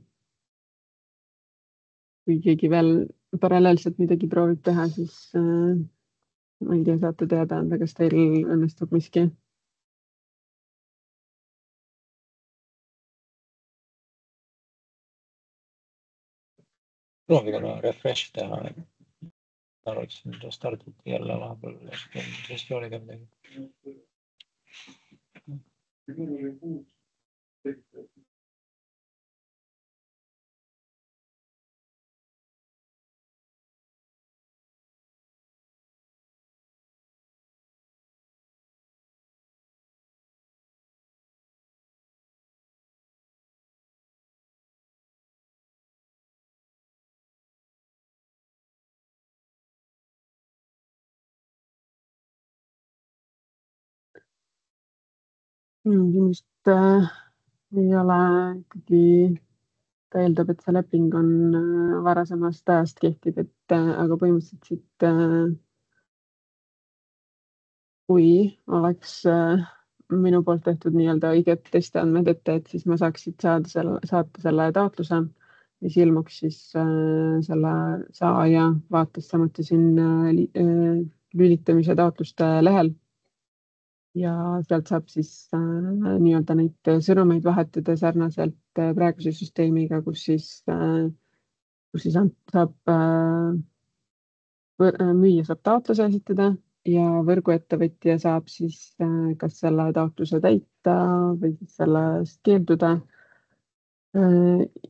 Kui keegi veel paralleelselt midagi proovib teha, siis ma ei tea, saate teada anda, kas teil õnnestub miski. Proovige refresh teha. Arvaks, et starditi jälle vahepeal sessiooniga midagi. Ilmselt ei ole ikkagi, ta eeldab, et see leping on varasemast ajast kehtib, et aga põhimõtteliselt siit, kui oleks minu poolt tehtud nii-öelda õiget testiandmed ette, et siis ma saaksid saata selle taotluse, mis ilmuks siis selle saaja vaates samuti siin lülitamise taotluste lehel. Ja sealt saab siis nii-öelda neid sõnumeid vahetada sarnaselt praeguse süsteemiga, kus siis saab müüja saab taotluse esitada ja võrguettevõtja saab siis kas selle taotluse täita või siis sellest keelduda.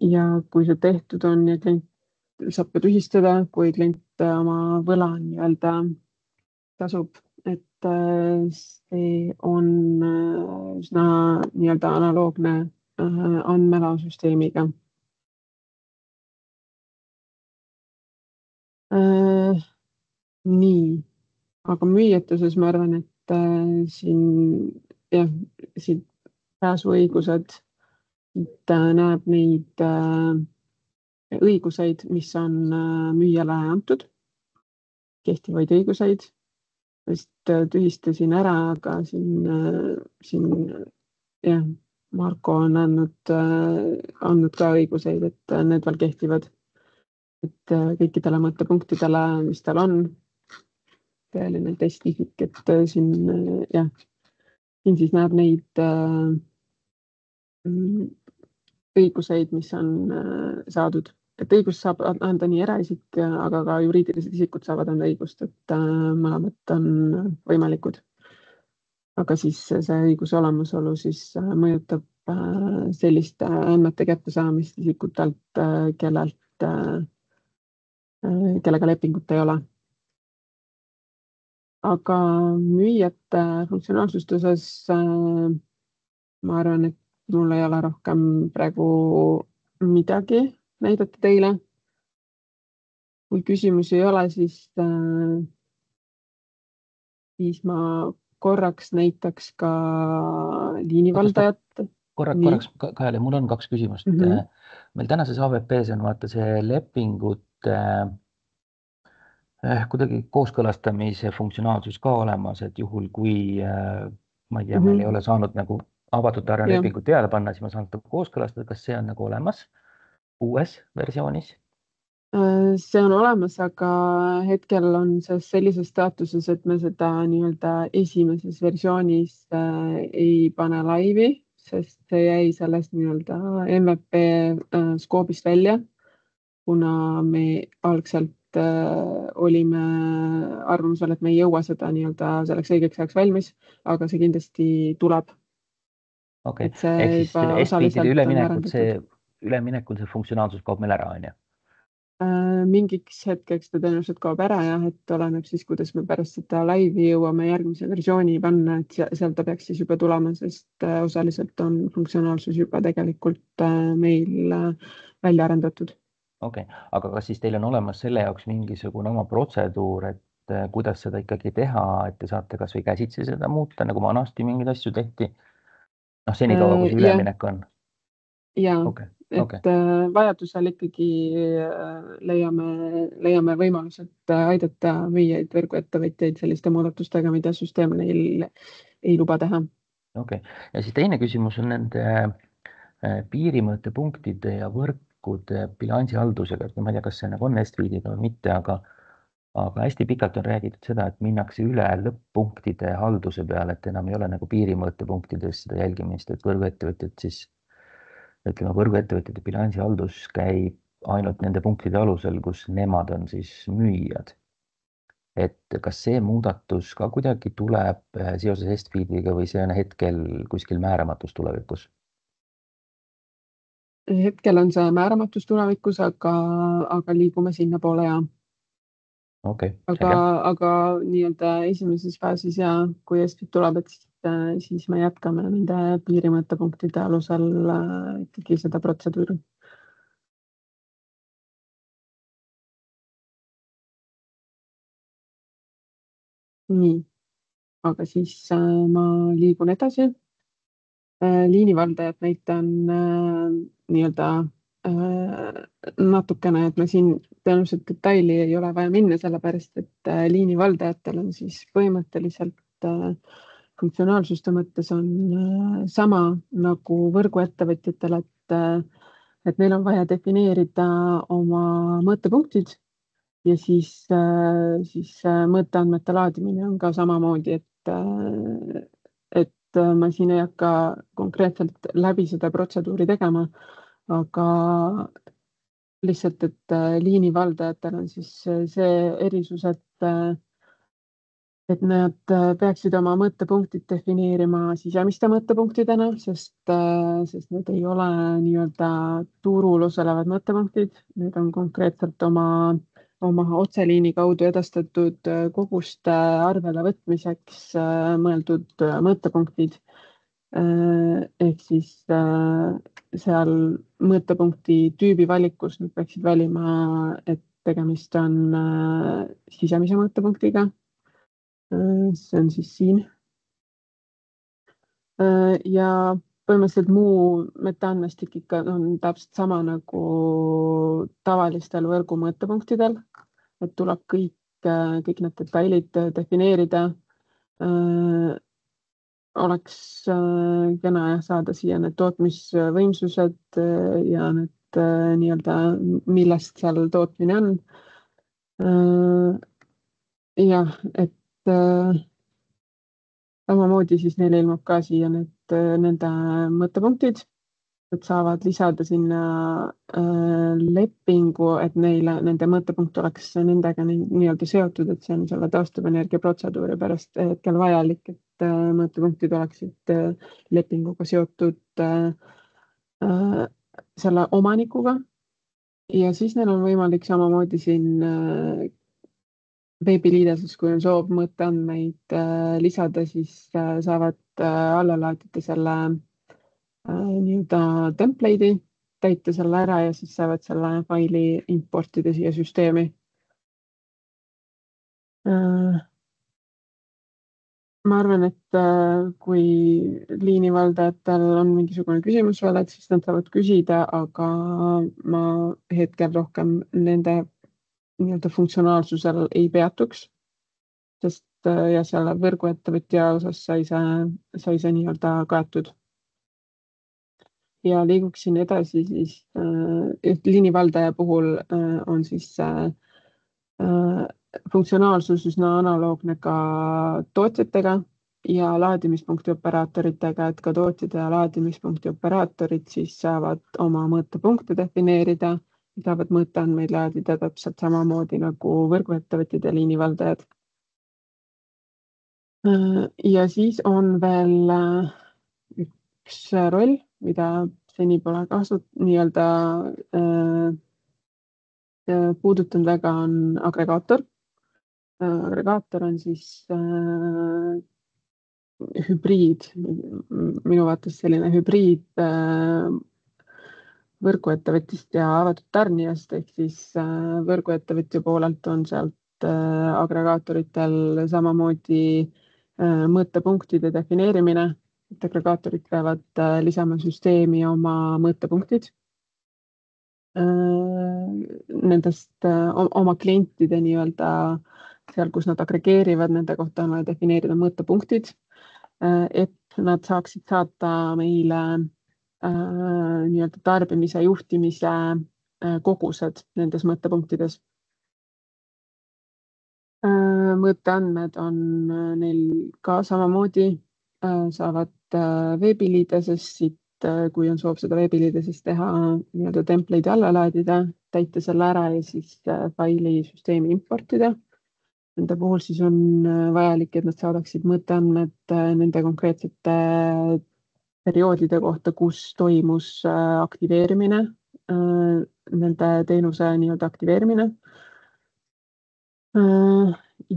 Ja kui see tehtud on ja klient saab ka tühistada, kui klient oma võla nii-öelda tasub, et see on üsna nii-öelda analoogne andmelaosüsteemiga. Nii, aga müüjatuses ma arvan, et siin pääsuõigused, et näeb neid õiguseid, mis on müüjale antud, kehtivaid õiguseid. Vist tühistasin ära, aga siin Marko on andnud ka õiguseid, et need veel kehtivad. Et kõikidele mõttepunktidele, mis tal on, tõeline testisik, et siin siis näeb neid õiguseid, mis on saadud. Et õigus saab anda nii eraisik, aga ka juriidilised isikud saavad anda õigust, et mõlemad on võimalikud. Aga siis see õiguse olemasolu siis mõjutab selliste andmete kättesaamist isikutelt, kellega lepingut ei ole. Aga müüjate funktsionaalsust osas ma arvan, et mul ei ole rohkem praegu midagi näidata teile. Kui küsimusi ei ole, siis ma korraks näitaks ka liinivaldajat. Korraks, Kaeli, mul on 2 küsimust. Meil tänases AVP-s on vaata see lepingute kuidagi kooskõlastamise funktsionaalsus ka olemas, et juhul kui ma ei tea, meil ei ole saanud nagu avatud tarne lepingut peale panna, siis ma saan kooskõlastada, kas see on nagu olemas uues versioonis? See on olemas, aga hetkel on see sellises staatuses, et me seda nii-öelda esimeses versioonis ei pane laivi, sest see jäi sellest nii-öelda MVP skoobist välja, kuna me algselt olime arvamusel, et me ei jõua seda nii-öelda selleks õigeks ajaks valmis, aga see kindlasti tuleb. Okei, ehk siis SPID-ile üleminekul see funktsionaalsus kaob meil ära, on ju? Mingiks hetkeks ta tõenäoliselt kaob ära ja et oleneb siis, kuidas me pärast seda laivi jõuame järgmise versiooni panna, et seal ta peaks siis juba tulema, sest osaliselt on funktsionaalsus juba tegelikult meil välja arendatud. Okei, aga kas siis teil on olemas selle jaoks mingisugune oma protseduur, et kuidas seda ikkagi teha, et te saate kas või käsitsi seda muuta, nagu vanasti mingeid asju tehti? Senikaua, kui see üleminek on? Et vajadusel ikkagi leiame võimalused aidata müüjaid, võrguettevõtjaid selliste muudatustega, mida süsteem neil ei luba teha. Okei, ja siis teine küsimus on nende piirimõõtepunktide ja võrkude bilansihaldusega. Ma ei tea, kas see on SPID-iga või mitte, aga hästi pikalt on räägitud seda, et minnakse üle lõpp-punktide halduse peale, et enam ei ole nagu piirimõõtepunktides seda jälgimist, et võrguettevõtjad siis võrguettevõtjate bilansihaldus käib ainult nende punktide alusel, kus nemad on siis müüjad. Et kas see muudatus ka kuidagi tuleb seoses SPID-iga või see on hetkel kuskil määramatus tulevikus? Hetkel on see määramatus tulevikus, aga liigume sinna poole ja. Aga nii-öelda esimeses faasis ja kui SPID tuleb, et siis me jätkame nende piirimõõtepunktide alusel ikkagi seda protseduuri. Nii, aga siis ma liigun edasi. liinivaldajat näitan nii-öelda natukene, et me siin tõenäoliselt detaili ei ole vaja minna, sellepärast et liinivaldajatel on siis põhimõtteliselt funktsionaalsuste mõttes on sama nagu võrguettevõtjatel, et neil on vaja defineerida oma mõõtepunktid ja siis mõõteandmete laadimine on ka samamoodi, et ma siin ei hakka konkreetselt läbi seda protseduuri tegema, aga lihtsalt, et liinivaldajatel on siis see erisus, et nad peaksid oma mõõtepunktid defineerima sisemiste mõõtepunktidena, sest need ei ole nii-öelda turul osalevad mõõtepunktid, need on konkreetselt oma otseliini kaudu edastatud koguste arvele võtmiseks mõeldud mõõtepunktid. Ehk siis seal mõõtepunkti tüübi valikus nad peaksid valima, et tegemist on sisemise mõõtepunktiga. See on siis siin. Ja põhimõtteliselt muu metaandmestik ikka on täpselt sama nagu tavalistel võrgu mõõtepunktidel, et tuleb kõik need detailid defineerida. Oleks kena saada siia need tootmisvõimsused ja need nii-öelda, millest seal tootmine on. Jah, et samamoodi siis neile ilmub ka siia nende mõõtepunktid, et saavad lisada sinna lepingu, et nende mõõtepunkt oleks nendega nii-öelda seotud, et see on selle taastuvenergia protseduuri pärast hetkel vajalik, et mõõtepunktid oleksid lepinguga seotud selle omanikuga. Ja siis neil on võimalik samamoodi siin veebiliideses, kui on soov mõõteandmeid lisada, siis saavad alla laadida selle nii-öelda template'i, täita selle ära ja siis saavad selle faili importida siia süsteemi. Ma arvan, et kui liinivaldajatel on mingisugune küsimus veel, et siis nad saavad küsida, aga ma hetkel rohkem nende nii-öelda funktsionaalsusel ei peatuks, sest ja selle võrguettevõtja osas sai see nii-öelda kaetud. Ja liiguksin edasi siis liinivaldaja puhul on siis funktsionaalsus üsna analoogne ka tootjatega ja laadimispunkti operaatoritega, et ka tootjad ja laadimispunkti operaatorid siis saavad oma mõõtepunkte defineerida, saavad mõõteandmeid laadida täpselt samamoodi nagu võrguettevõtjad ja liinivaldajad. Ja siis on veel üks roll, mida seni pole nii-öelda puudutanud väga, on agregaator. Agregaator on siis hübriid, minu vaates selline hübriid võrguettevõtjast ja avatud tarnijast, ehk siis võrguettevõtja poolelt on sealt agregaatoritel samamoodi mõõtepunktide defineerimine, et agregaatorid peavad lisama süsteemi oma mõõtepunktid nendest oma klientide nii-öelda seal, kus nad agregeerivad, nende kohta on vaja defineerida mõõtepunktid, et nad saaksid saata meile nii-öelda tarbimise juhtimise kogused nendes mõõtepunktides. Mõõteandmed on neil ka samamoodi, saavad veebiliidesest siit, kui on soov seda veebiliidesest teha, nii-öelda template'i alla laadida, täita selle ära ja siis faili süsteemi importida. Nende puhul siis on vajalik, et nad saadaksid mõõteandmed nende konkreetsete perioodide kohta, kus toimus aktiveerimine, nende teenuse nii-öelda aktiveerimine.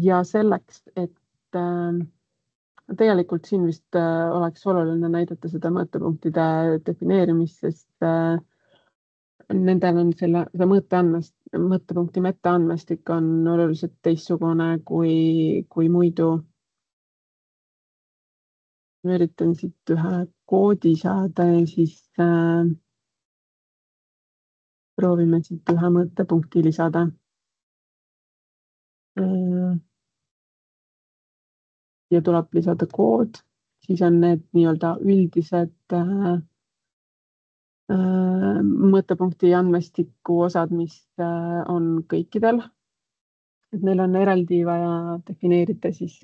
Ja selleks, et tegelikult siin vist oleks oluline näidata seda mõõtepunktide defineerimist, sest nendel on selle mõõtepunkti metaandmestik on oluliselt teistsugune kui muidu. Ma üritan siit ühe koodi saada ja siis proovime siit ühe mõõtepunkti lisada. Ja tuleb lisada kood, siis on need nii-öelda üldised mõõtepunkti andmestiku osad, mis on kõikidel. Et neil on eraldi vaja defineerida siis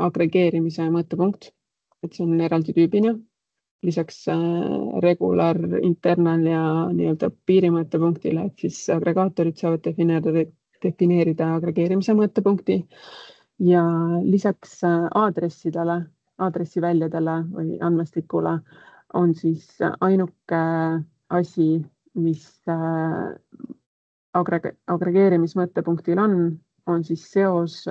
agregeerimise mõõtepunkt, et see on eraldi tüübina. Lisaks regular, internal ja nii-öelda piirimõõtepunktile, et siis agregaatorid saavad defineerida agregeerimise mõõtepunkti ja lisaks aadressidele, aadressiväljadele või andmestikule on siis ainuke asi, mis agregeerimismõõtepunktil on siis seos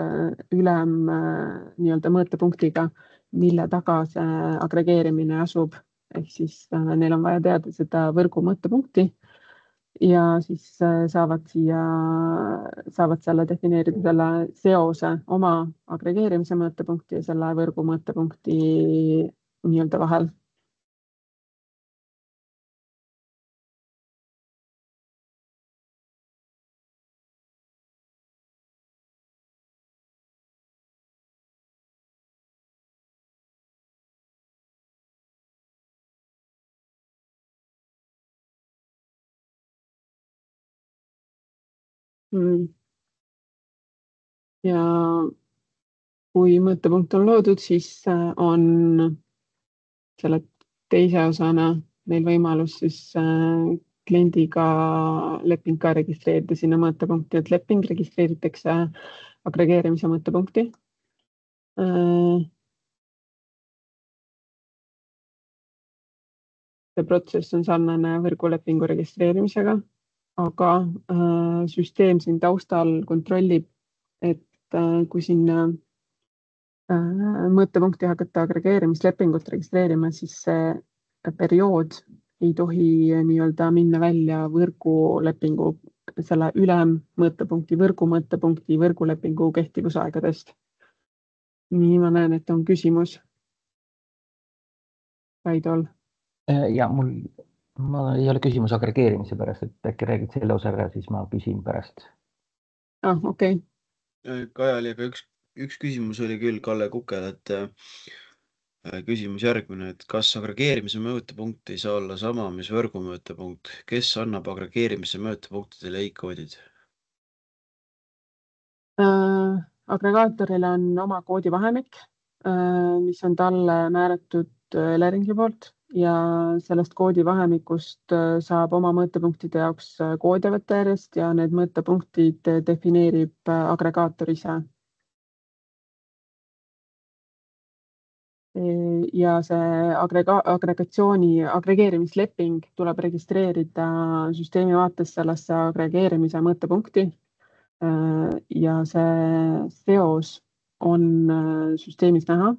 ülem nii-öelda mõõtepunktiga, mille taga see agregeerimine asub. Ehk siis neil on vaja teada seda võrgu mõõtepunkti ja siis saavad selle defineerida selle seose oma agregeerimise mõõtepunkti ja selle võrgu mõõtepunkti nii-öelda vahel. Ja kui mõõtepunkt on loodud, siis on selle teise osana meil võimalus siis kliendiga leping ka registreerida sinna mõõtepunkti, et leping registreeritakse agregeerimise mõõtepunkti. See protsess on sarnane võrgulepingu registreerimisega, aga süsteem siin taustal kontrollib, et kui sinna mõõtepunkti hakata agregeerimislepingut registreerima, siis see periood ei tohi nii-öelda minna välja võrgulepingu, selle ülem mõõtepunkti, võrgulepingu kehtivusaegadest. Nii ma näen, et on küsimus. Vaidol. Ja mul ei ole küsimus agregeerimise pärast, et äkki räägid selle osa ära, siis ma küsin pärast. Okei. Kajal, aga üks küsimus oli küll Kalle Kukel, et küsimus järgmine, et kas agregeerimise mõõtepunkt ei saa olla sama, mis võrgu mõõtepunkt? Kes annab agregeerimise mõõtepunktidele e-koodid? Agregaatorile on oma koodivahemik, mis on talle määratud Eleringi poolt ja sellest koodivahemikust saab oma mõõtepunktide jaoks koode võtta järjest ja need mõõtepunktid defineerib agregaator ise. Ja see agregeerimisleping tuleb registreerida süsteemi vaates sellesse agregeerimise mõõtepunkti ja see seos on süsteemis näha,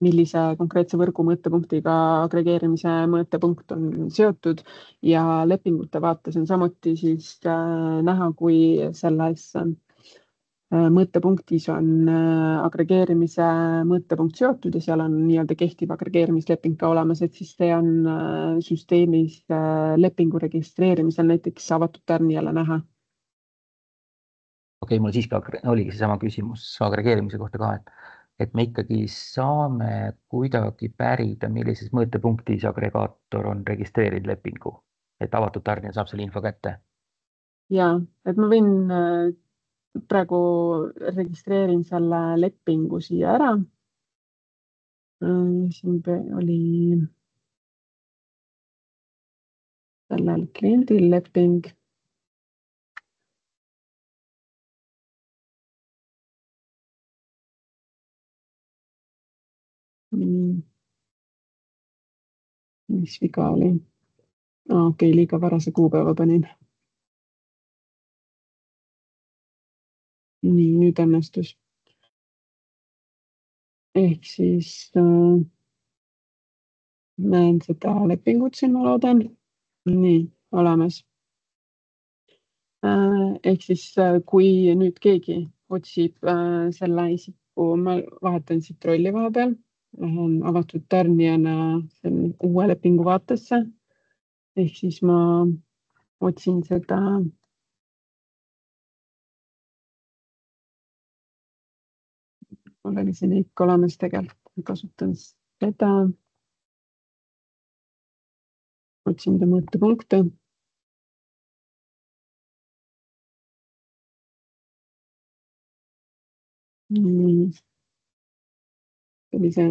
millise konkreetse võrgu mõõtepunktiga agregeerimise mõõtepunkt on seotud ja lepingute vaates on samuti siis näha, kui selles mõõtepunktis on agregeerimise mõõtepunkt seotud ja seal on nii-öelda kehtiv agregeerimisleping ka olemas, et siis see on süsteemis lepingu registreerimisel näiteks avatud tarnijale näha. Okei, mul siiski oligi seesama küsimus agregeerimise kohta ka, et me ikkagi saame kuidagi pärida, millises mõõtepunktis agregaator on registreerinud lepingu, et avatud tarnija saab selle info kätte. Ja, et ma võin praegu registreerin selle lepingu siia ära. Siin oli sellel kliendil leping. Mis viga oli? Okei, liiga varase kuupäeva panin. Nii, nüüd õnnestus. Ehk siis näen seda lepingut siin, ma loodan. Nii, olemas. Ehk siis kui nüüd keegi otsib selle isiku, ma vahetan siit rolli vahepeal, lähen avatud tarnijana uue lepingu vaatesse. Ehk siis ma otsin seda mul oli siin ikka olemas tegelikult, kasutan seda. Otsin ta mõõtepunkte. Oli see.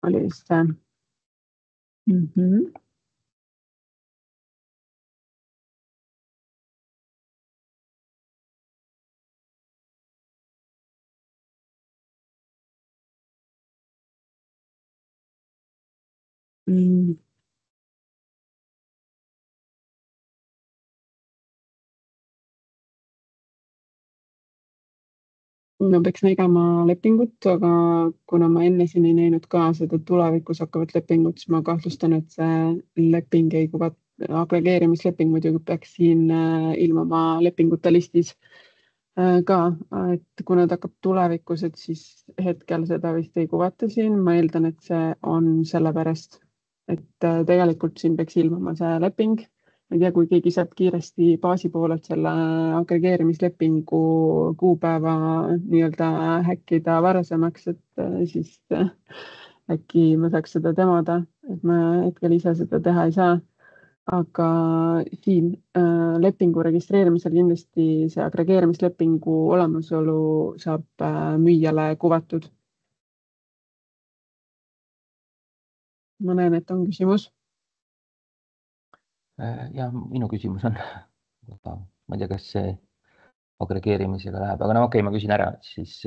Oli just see. Ma peaks nägema lepingut, aga kuna ma enne siin ei näinud ka seda tulevikus hakkavat lepingut, siis ma kahtlustan, et see leping ei kuvat, agregeerimisleping muidugi peaks siin ilmuma lepingute listis ka, et kuna ta hakkab tulevikus, et siis hetkel seda vist ei kuvata siin. Ma eeldan, et see on sellepärast, et tegelikult siin peaks ilmuma see leping. Ma ei tea, kui keegi saab kiiresti baasi poolelt selle agregeerimislepingu kuupäeva nii-öelda häkkida varasemaks, et siis äkki ma saaks seda temada, et ma hetkel ise seda teha ei saa. Aga siin lepingu registreerimisel kindlasti see agregeerimislepingu olemasolu saab müüjale kuvatud. Ma näen, et on küsimus. Ja minu küsimus on, ma ei tea, kas see agregeerimisega läheb, aga no okei, ma küsin ära, siis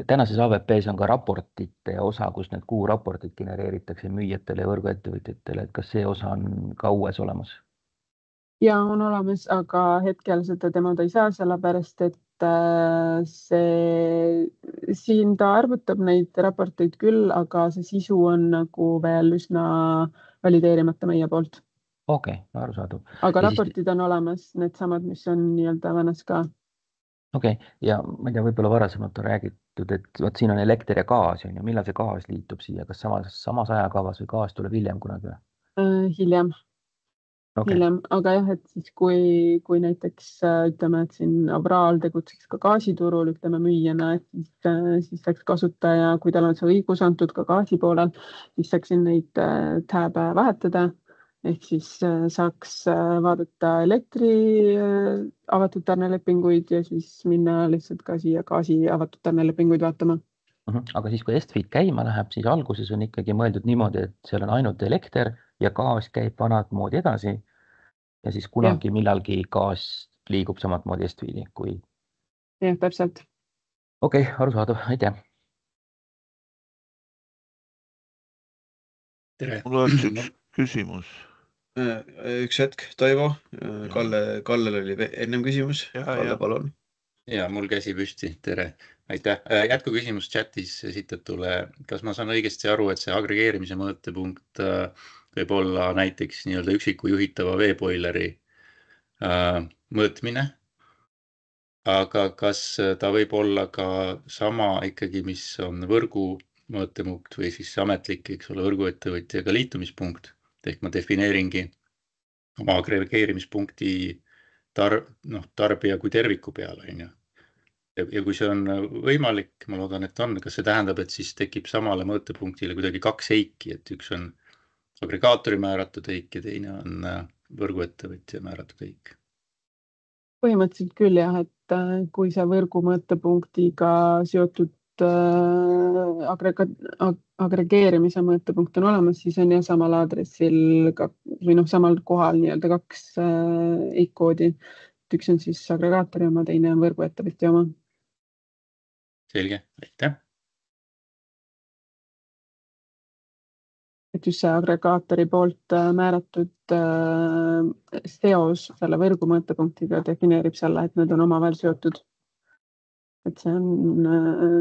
tänases AVP-s on ka raportite osa, kus need kuuraportid genereeritakse müüjatele ja võrguettevõtjatele, et kas see osa on ka uues olemas? Ja on olemas, aga hetkel seda temada ei saa, sellepärast, et siin ta arvutab neid raporteid küll, aga see sisu on nagu veel üsna valideerimata meie poolt. Okei, arusaadav. Aga raportid on olemas, need samad, mis on nii-öelda vanas ka. Okei, ja ma ei tea, võib-olla varasemalt on räägitud, et võt, siin on elekter ja gaas, ja millal see gaas liitub siia, kas samas ajakavas või gaas tuleb hiljem kunagi? Hiljem. Okay. Hiljem, aga jah, et siis kui näiteks ütleme, et siin Avraal tegutseks ka gaasiturul, ütleme müüjana, et siis saaks kasutaja, kui tal on see õigus antud ka gaasi poolel, siis saaks neid tääbe vahetada. Ehk siis saaks vaadata elektri avatud tarnelepinguid ja siis minna lihtsalt ka siia gaasi avatud tarnelepinguid vaatama. Aga siis, kui Estfeed käima läheb, siis alguses on ikkagi mõeldud niimoodi, et seal on ainult elekter ja gaas käib vanad moodi edasi ja siis kunagi millalgi gaas liigub samat moodi Estfeedi kui... Jah, täpselt. Okei, arusaadav, aitäh. Tere. Mul oleks üks küsimus. Üks hetk, Toivo. Kallel oli ennem küsimus. Kalle, palun. Ja, mul käsi püsti. Tere. Aitäh. Jätku küsimus chatis esitatule. Kas ma saan õigesti aru, et see agregeerimise mõõtepunkt võib olla näiteks nii-öelda üksiku juhitava veepoileri mõõtmine? Aga kas ta võib olla ka sama ikkagi, mis on võrgu mõõtepunkt või siis ametlik, eks ole, võrguettevõtjaga liitumispunkt? Ehk ma defineeringi oma agregeerimispunkti tarbija kui terviku peale. Ja kui see on võimalik, ma loodan, et on, kas see tähendab, et siis tekib samale mõõtepunktile kuidagi kaks eiki, et üks on agregaatori määratud eik ja teine on võrguettevõtja määratud eik? Põhimõtteliselt küll jah, et kui see võrgu mõõtepunktiga seotud agregeerimise mõõtepunkt on olemas, siis on jah samal aadressil või samal kohal nii-öelda kaks eikkoodi. Üks on siis agregaatori oma, teine on võrguettevõtja oma. Selge, aitäh. Et just see agregaatori poolt määratud seos selle võrgu mõõtepunktiga defineerib selle, et need on omavahel seotud. Et see on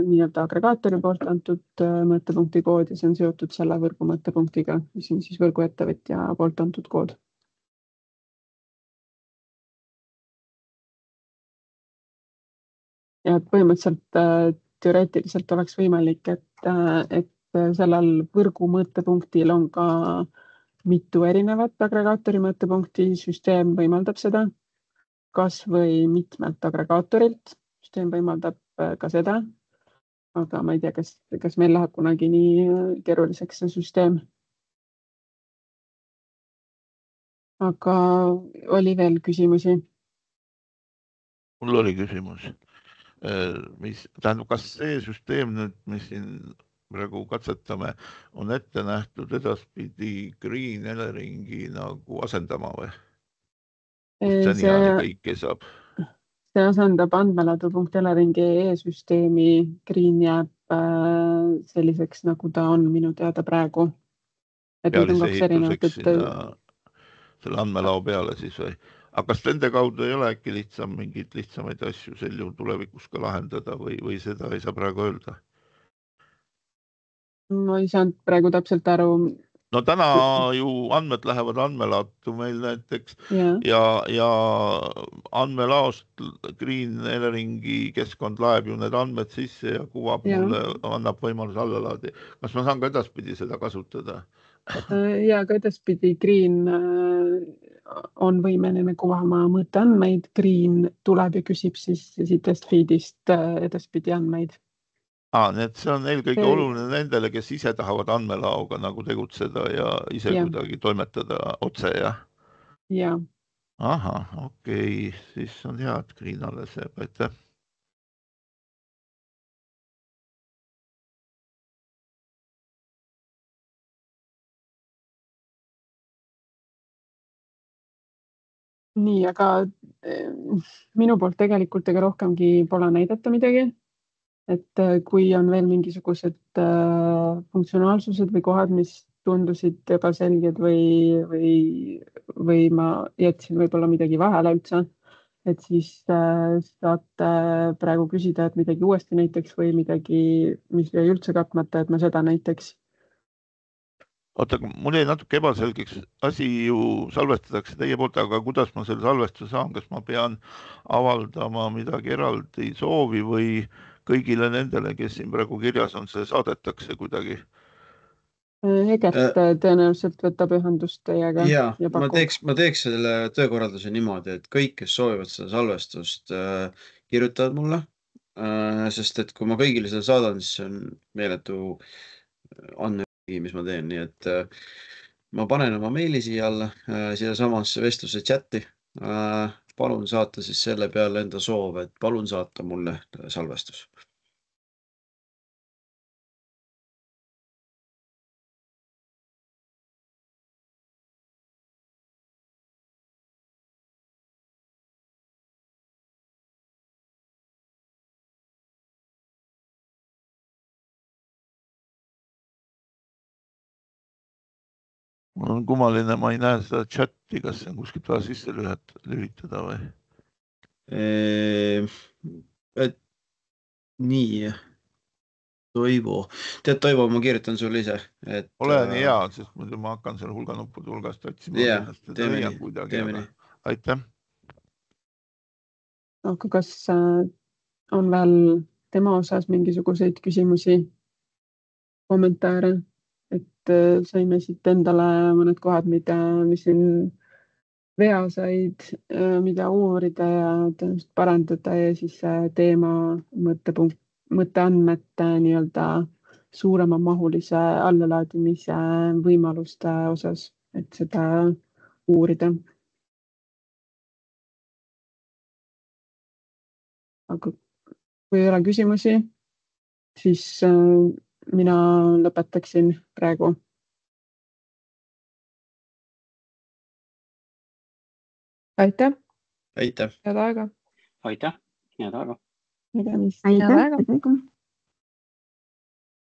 nii-öelda agregaatori poolt antud mõõtepunkti kood ja see on seotud selle võrgu mõõtepunktiga, mis on siis võrguettevõtja poolt antud kood. ja et põhimõtteliselt teoreetiliselt oleks võimalik, et sellel võrgu mõõtepunktil on ka mitu erinevat agregaatori mõõtepunkti, süsteem võimaldab seda, kas või mitmelt agregaatorilt, süsteem võimaldab ka seda, aga ma ei tea, kas meil läheb kunagi nii keeruliseks see süsteem. Aga oli veel küsimusi? Mul oli küsimus. Tähendab, kas see süsteem nüüd, mis siin praegu katsetame, on ette nähtud edaspidi Green Eleringi nagu asendama või? Seniajani kõike saab. See asendab andmelaadu.eleringi e-süsteemi, Green jääb selliseks, nagu ta on minu teada praegu. Pealise ehituseks selle andmelao peale siis või? Aga kas nende kaudu ei ole äkki mingeid lihtsamaid asju sel juhul tulevikus ka lahendada või seda ei saa praegu öelda? Ma ei saanud praegu täpselt aru. No täna ju andmed lähevad andmelaatu meil näiteks ja andmelaost Green Eleringi keskkond laeb ju need andmed sisse ja kuvab mulle, annab võimaluse alla laadi. Kas ma saan ka edaspidi seda kasutada? Ja ka edaspidi Green on võimeline kuvama mõõteandmeid. Green tuleb ja küsib siis siitest feedist edaspidi andmeid. Nii et see on eelkõige oluline nendele, kes ise tahavad andmelaoga nagu tegutseda ja ise kuidagi toimetada otse, jah? Ja. Aha, okei, siis on hea, et Green alles jääb, aitäh. Nii, aga minu poolt tegelikult ega rohkemgi pole näidata midagi. Et kui on veel mingisugused funktsionaalsused või kohad, mis tundusid ebaselged või ma jätsin võib-olla midagi vahele üldse, et siis saate praegu küsida, et midagi uuesti näiteks või midagi, mis jäi üldse katmata, et ma seda näiteks. Oota, mul jäi natuke ebaselgeks. Asi ju salvestatakse teie poolt, aga kuidas ma selle salvestuse saan? Kas ma pean avaldama midagi eraldi soovi või kõigile nendele, kes siin praegu kirjas on, see saadetakse kuidagi? Egert tõenäoliselt võtab ühendust teiega ja pakub. Ma teeks selle töökorralduse niimoodi, et kõik, kes soovivad seda salvestust, kirjutavad mulle, sest et kui ma kõigile seda saadan, siis see on meeletu andmegi, mis ma teen, nii et ma panen oma meili siia alla, siia samasse vestluse chati. Palun saata siis selle peale enda soov, et palun saata mulle salvestus. Mul on kummaline, ma ei näe seda chati, kas see on kuskilt vaja sisse lülitada või? Nii, Toivo. Tead, Toivo, ma kirjutan sulle ise. Ole nii hea, sest muidu ma hakkan selle hulga nuppude hulgast otsima. Teeme nii. Aitäh. Aga kas on veel tema osas mingisuguseid küsimusi, kommentaare? Et saime siit endale mõned kohad, mis siin vea said, mida uurida ja tõenäoliselt parandada ja siis teema mõtteandmete nii-öelda suurema mahulise allalaadimise võimaluste osas, et seda uurida. Aga kui ei ole küsimusi, siis mina lõpetaksin praegu. Aitäh! Aitäh! Head aega! Aitäh! Head aega! Nägemist! Head aega!